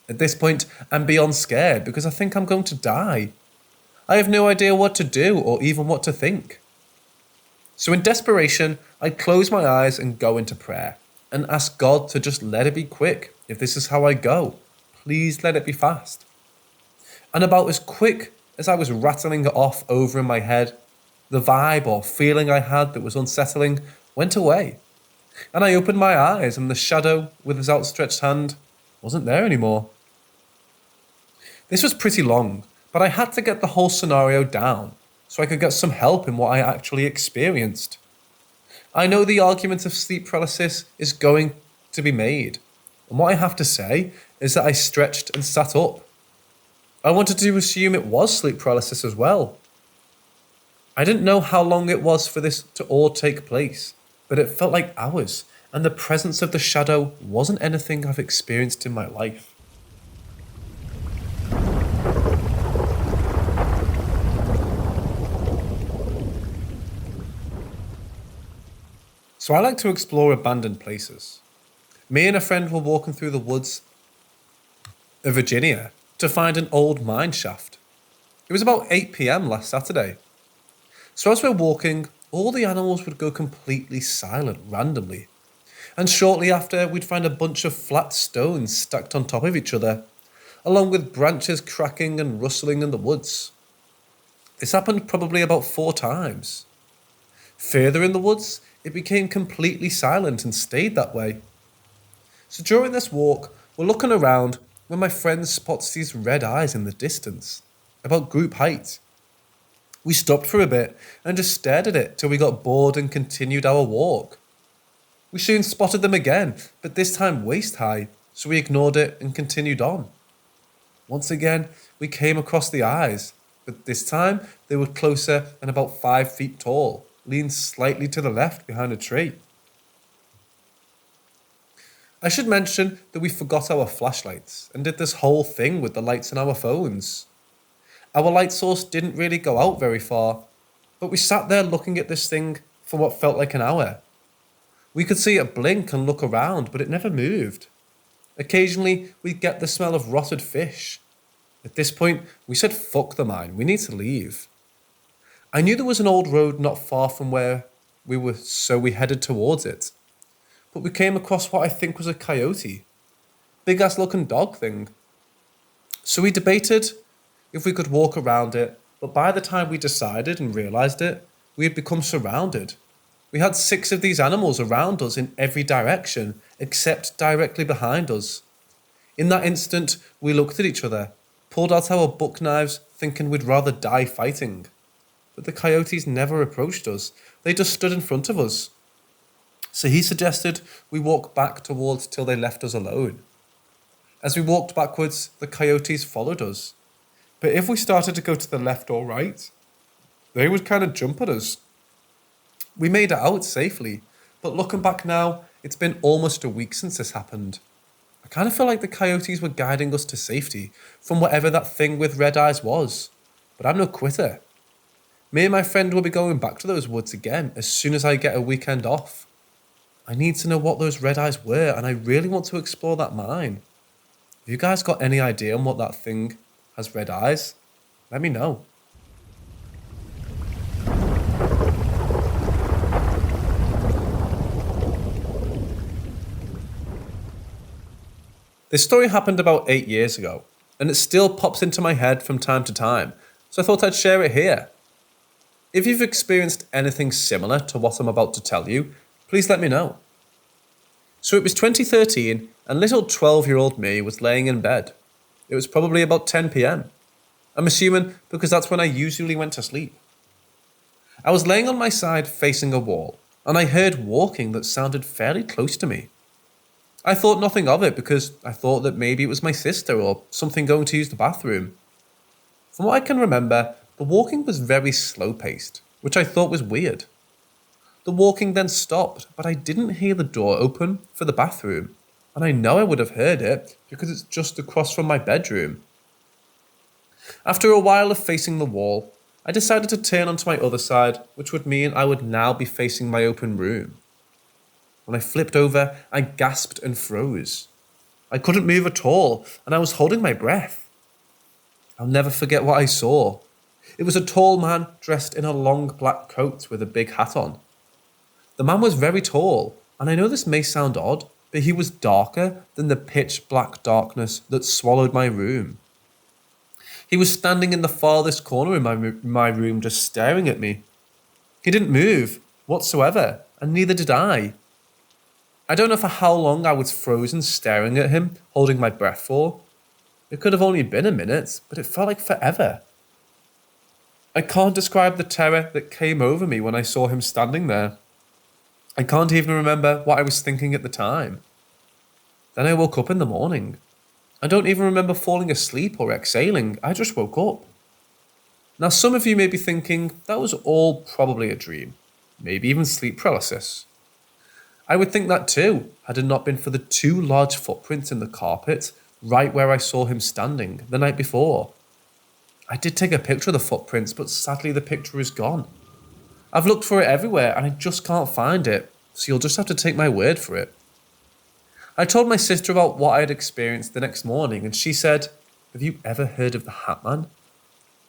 At this point, I'm beyond scared because I think I'm going to die. I have no idea what to do or even what to think. So in desperation, I close my eyes and go into prayer and ask God to just let it be quick. If this is how I go, please let it be fast. And about as quick as I was rattling it off over in my head, the vibe or feeling I had that was unsettling went away. And I opened my eyes and the shadow with his outstretched hand wasn't there anymore. This was pretty long, but I had to get the whole scenario down so I could get some help in what I actually experienced. I know the argument of sleep paralysis is going to be made, and what I have to say is that I stretched and sat up. I wanted to assume it was sleep paralysis as well. I didn't know how long it was for this to all take place, but it felt like hours, and the presence of the shadow wasn't anything I've experienced in my life. So I like to explore abandoned places. Me and a friend were walking through the woods of Virginia to find an old mine shaft. It was about 8 p.m. last Saturday. So as we're walking, all the animals would go completely silent randomly. And shortly after, we'd find a bunch of flat stones stacked on top of each other, along with branches cracking and rustling in the woods. This happened probably about 4 times. Further in the woods, it became completely silent and stayed that way. So during this walk, we're looking around when my friend spots these red eyes in the distance, about group height. We stopped for a bit and just stared at it till we got bored and continued our walk. We soon spotted them again, but this time waist high, so we ignored it and continued on. Once again, we came across the eyes, but this time they were closer and about 5 feet tall, leaned slightly to the left behind a tree. I should mention that we forgot our flashlights and did this whole thing with the lights on our phones. Our light source didn't really go out very far, but we sat there looking at this thing for what felt like an hour. We could see it blink and look around, but it never moved. Occasionally, we'd get the smell of rotted fish. At this point, we said, fuck the mine, we need to leave. I knew there was an old road not far from where we were, so we headed towards it. But we came across what I think was a coyote. Big ass looking dog thing. So we debated if we could walk around it, but by the time we decided and realised it, we had become surrounded. We had 6 of these animals around us in every direction, except directly behind us. In that instant, we looked at each other, pulled out our buck knives, thinking we'd rather die fighting. But the coyotes never approached us. They just stood in front of us. So he suggested we walk back towards till they left us alone. As we walked backwards, the coyotes followed us. But if we started to go to the left or right, they would kind of jump at us. We made it out safely, but looking back now, it's been almost a week since this happened. I kind of feel like the coyotes were guiding us to safety from whatever that thing with red eyes was. But I'm no quitter. Me and my friend will be going back to those woods again as soon as I get a weekend off. I need to know what those red eyes were, and I really want to explore that mine. Have you guys got any idea on what that thing has red eyes? Let me know. This story happened about 8 years ago, and it still pops into my head from time to time, so I thought I'd share it here. If you've experienced anything similar to what I'm about to tell you, please let me know. So it was 2013, and little 12-year-old me was laying in bed. It was probably about 10 p.m. I'm assuming because that's when I usually went to sleep. I was laying on my side facing a wall, and I heard walking that sounded fairly close to me. I thought nothing of it because I thought that maybe it was my sister or something going to use the bathroom. From what I can remember, the walking was very slow-paced, which I thought was weird. The walking then stopped, but I didn't hear the door open for the bathroom, and I know I would have heard it because it's just across from my bedroom. After a while of facing the wall, I decided to turn onto my other side, which would mean I would now be facing my open room. When I flipped over, I gasped and froze. I couldn't move at all, and I was holding my breath. I'll never forget what I saw. It was a tall man dressed in a long black coat with a big hat on. The man was very tall, and I know this may sound odd, but he was darker than the pitch black darkness that swallowed my room. He was standing in the farthest corner in my room just staring at me. He didn't move whatsoever, and neither did I. I don't know for how long I was frozen staring at him, holding my breath for. It could have only been a minute, but it felt like forever. I can't describe the terror that came over me when I saw him standing there. I can't even remember what I was thinking at the time. Then I woke up in the morning. I don't even remember falling asleep or exhaling, I just woke up. Now some of you may be thinking that was all probably a dream, maybe even sleep paralysis. I would think that too, had it not been for the 2 large footprints in the carpet right where I saw him standing the night before. I did take a picture of the footprints, but sadly the picture is gone. I've looked for it everywhere and I just can't find it, so you'll just have to take my word for it. I told my sister about what I had experienced the next morning, and she said, "Have you ever heard of the Hat Man?"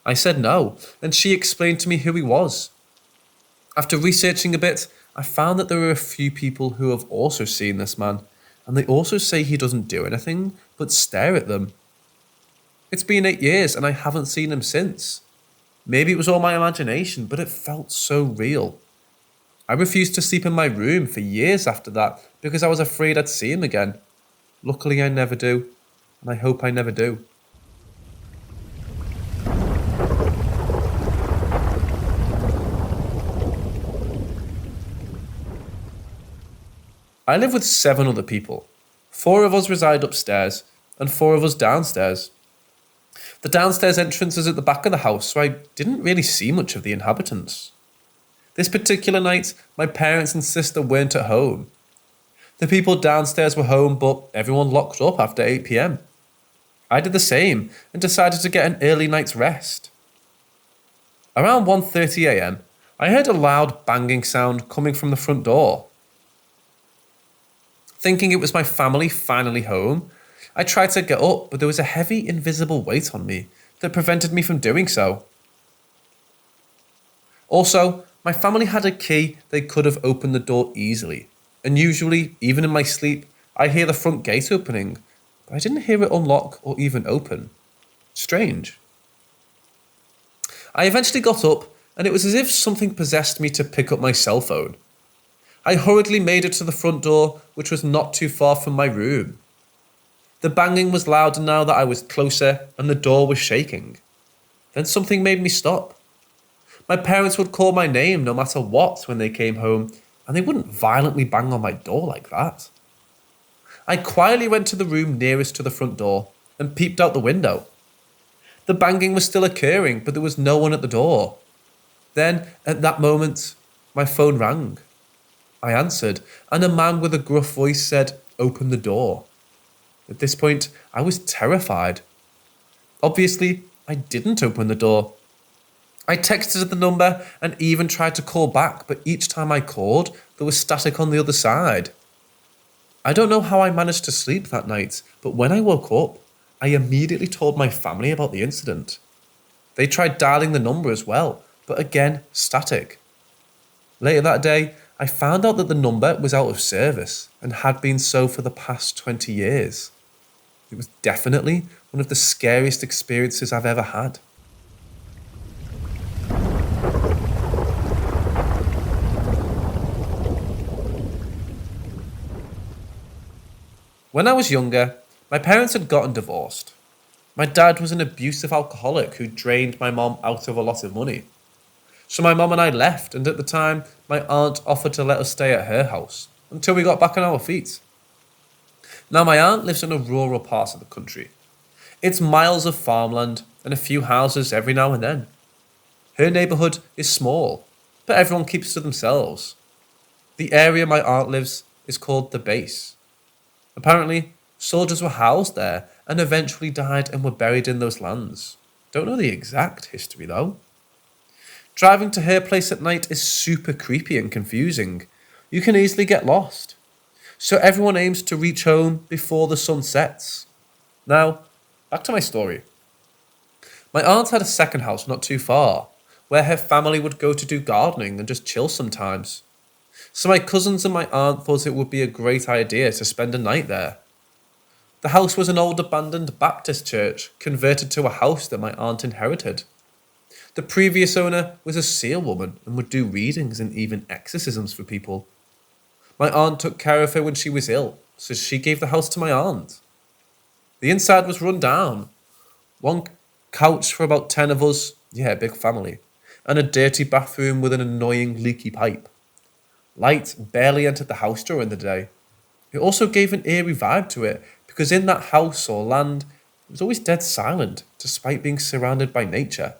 I said no, and she explained to me who he was. After researching a bit, I found that there are a few people who have also seen this man, and they also say he doesn't do anything but stare at them. It's been 8 years and I haven't seen him since. Maybe it was all my imagination, but it felt so real. I refused to sleep in my room for years after that because I was afraid I'd see him again. Luckily I never do, and I hope I never do. I live with 7 other people. 4 of us reside upstairs and 4 of us downstairs. The downstairs entrance is at the back of the house, so I didn't really see much of the inhabitants. This particular night, my parents and sister weren't at home. The people downstairs were home, but everyone locked up after 8 pm. I did the same and decided to get an early night's rest. Around 1:30 am, I heard a loud banging sound coming from the front door. Thinking it was my family finally home, I tried to get up, but there was a heavy, invisible weight on me that prevented me from doing so. Also, my family had a key they could have opened the door easily, and usually, even in my sleep, I hear the front gate opening, but I didn't hear it unlock or even open. Strange. I eventually got up, and it was as if something possessed me to pick up my cell phone. I hurriedly made it to the front door, which was not too far from my room. The banging was louder now that I was closer, and the door was shaking. Then something made me stop. My parents would call my name no matter what when they came home, and they wouldn't violently bang on my door like that. I quietly went to the room nearest to the front door and peeped out the window. The banging was still occurring, but there was no one at the door. Then, at that moment, my phone rang. I answered, and a man with a gruff voice said, "Open the door." At this point, I was terrified. Obviously, I didn't open the door. I texted the number and even tried to call back, but each time I called, there was static on the other side. I don't know how I managed to sleep that night, but when I woke up, I immediately told my family about the incident. They tried dialing the number as well, but again, static. Later that day, I found out that the number was out of service and had been so for the past 20 years. It was definitely one of the scariest experiences I've ever had. When I was younger, my parents had gotten divorced. My dad was an abusive alcoholic who drained my mom out of a lot of money. So my mom and I left, and at the time, my aunt offered to let us stay at her house until we got back on our feet. Now my aunt lives in a rural part of the country. It's miles of farmland and a few houses every now and then. Her neighbourhood is small, but everyone keeps to themselves. The area my aunt lives is called the base. Apparently, soldiers were housed there and eventually died and were buried in those lands. Don't know the exact history though. Driving to her place at night is super creepy and confusing. You can easily get lost. So everyone aims to reach home before the sun sets. Now, back to my story. My aunt had a second house not too far, where her family would go to do gardening and just chill sometimes. So my cousins and my aunt thought it would be a great idea to spend a night there. The house was an old abandoned Baptist church converted to a house that my aunt inherited. The previous owner was a seal woman and would do readings and even exorcisms for people. My aunt took care of her when she was ill, so she gave the house to my aunt. The inside was run down. One couch for about 10 of us, yeah, big family, and a dirty bathroom with an annoying leaky pipe. Light barely entered the house during the day. It also gave an eerie vibe to it, because in that house or land, it was always dead silent, despite being surrounded by nature.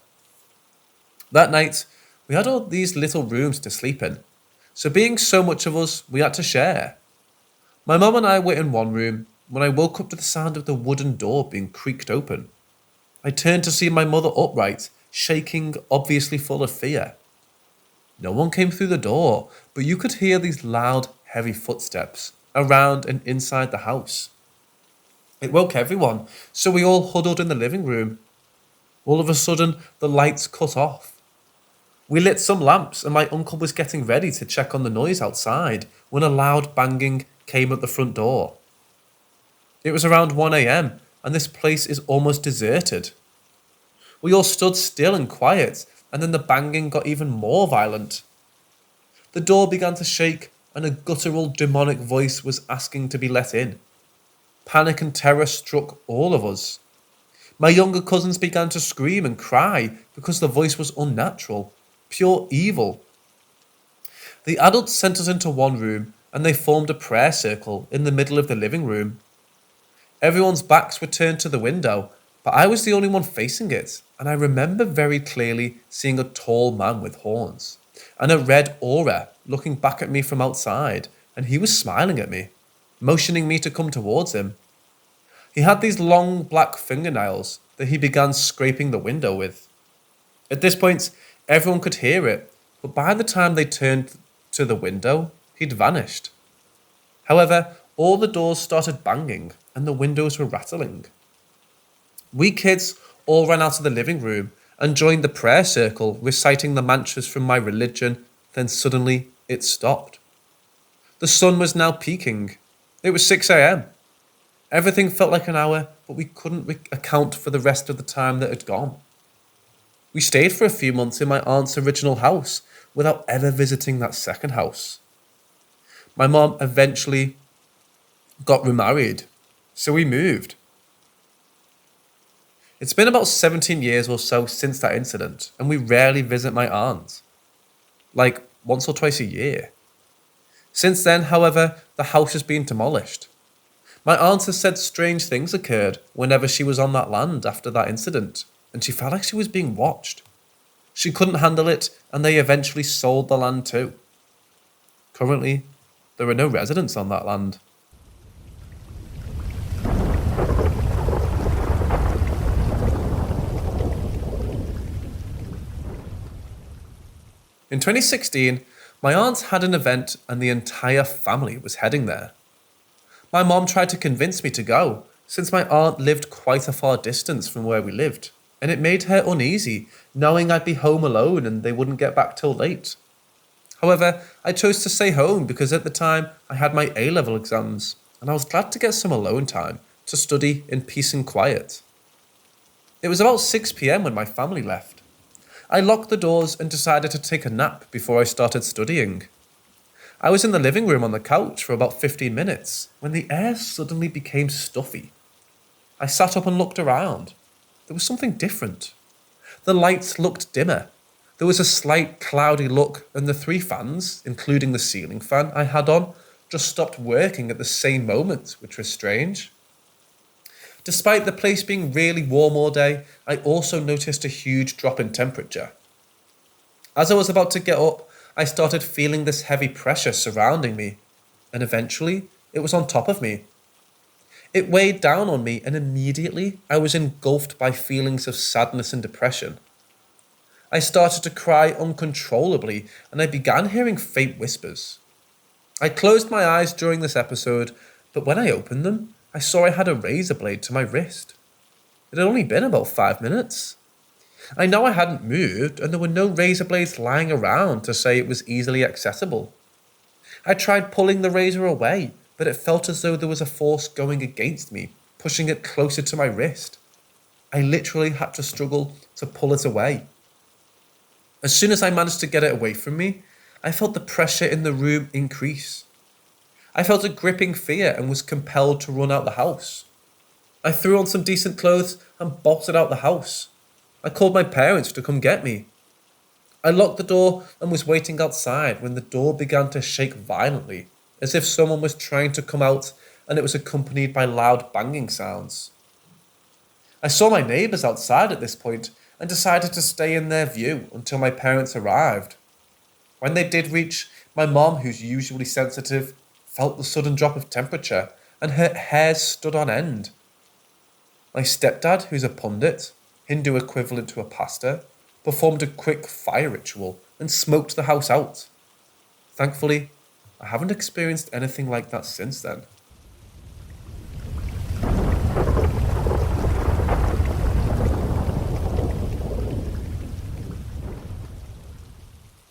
That night, we had all these little rooms to sleep in, so being so much of us, we had to share. My mum and I were in one room when I woke up to the sound of the wooden door being creaked open. I turned to see my mother upright, shaking, obviously full of fear. No one came through the door, but you could hear these loud, heavy footsteps around and inside the house. It woke everyone, so we all huddled in the living room. All of a sudden, the lights cut off. We lit some lamps and my uncle was getting ready to check on the noise outside when a loud banging came at the front door. It was around 1 am and this place is almost deserted. We all stood still and quiet, and then the banging got even more violent. The door began to shake and a guttural demonic voice was asking to be let in. Panic and terror struck all of us. My younger cousins began to scream and cry because the voice was unnatural, pure evil. The adults sent us into one room and they formed a prayer circle in the middle of the living room. Everyone's backs were turned to the window, But I was the only one facing it, and I remember very clearly seeing a tall man with horns and a red aura looking back at me from outside, and he was smiling at me, motioning me to come towards him. He had these long black fingernails that he began scraping the window with. At this point, everyone could hear it, but by the time they turned to the window, he'd vanished. However, all the doors started banging and the windows were rattling. We kids all ran out of the living room and joined the prayer circle, reciting the mantras from my religion. Then suddenly it stopped. The sun was now peaking. It was 6 a.m. Everything felt like an hour, but we couldn't account for the rest of the time that had gone. We stayed for a few months in my aunt's original house without ever visiting that second house. My mom eventually got remarried, so we moved. It's been about 17 years or so since that incident, and we rarely visit my aunt. Like once or twice a year. Since then, however, the house has been demolished. My aunt has said strange things occurred whenever she was on that land after that incident, and she felt like she was being watched. She couldn't handle it, and they eventually sold the land too. Currently, there are no residents on that land. In 2016, my aunt had an event and the entire family was heading there. My mom tried to convince me to go, since my aunt lived quite a far distance from where we lived, and it made her uneasy knowing I'd be home alone and they wouldn't get back till late. However, I chose to stay home because at the time I had my A-level exams and I was glad to get some alone time to study in peace and quiet. It was about 6 p.m. when my family left. I locked the doors and decided to take a nap before I started studying. I was in the living room on the couch for about 15 minutes when the air suddenly became stuffy. I sat up and looked around. There was something different. The lights looked dimmer. There was a slight cloudy look and the 3 fans, including the ceiling fan I had on, just stopped working at the same moment, which was strange. Despite the place being really warm all day, I also noticed a huge drop in temperature. As I was about to get up, I started feeling this heavy pressure surrounding me, and eventually it was on top of me. It weighed down on me, and immediately I was engulfed by feelings of sadness and depression. I started to cry uncontrollably, and I began hearing faint whispers. I closed my eyes during this episode, but when I opened them, I saw I had a razor blade to my wrist. It had only been about 5 minutes. I know I hadn't moved, and there were no razor blades lying around to say it was easily accessible. I tried pulling the razor away, but it felt as though there was a force going against me, pushing it closer to my wrist. I literally had to struggle to pull it away. As soon as I managed to get it away from me, I felt the pressure in the room increase. I felt a gripping fear and was compelled to run out the house. I threw on some decent clothes and bolted out the house. I called my parents to come get me. I locked the door and was waiting outside when the door began to shake violently, as if someone was trying to come out, and it was accompanied by loud banging sounds. I saw my neighbours outside at this point and decided to stay in their view until my parents arrived. When they did reach, my mom, who's usually sensitive, felt the sudden drop of temperature and her hair stood on end. My stepdad, who's a pundit, Hindu equivalent to a pastor, performed a quick fire ritual and smoked the house out. Thankfully, I haven't experienced anything like that since then.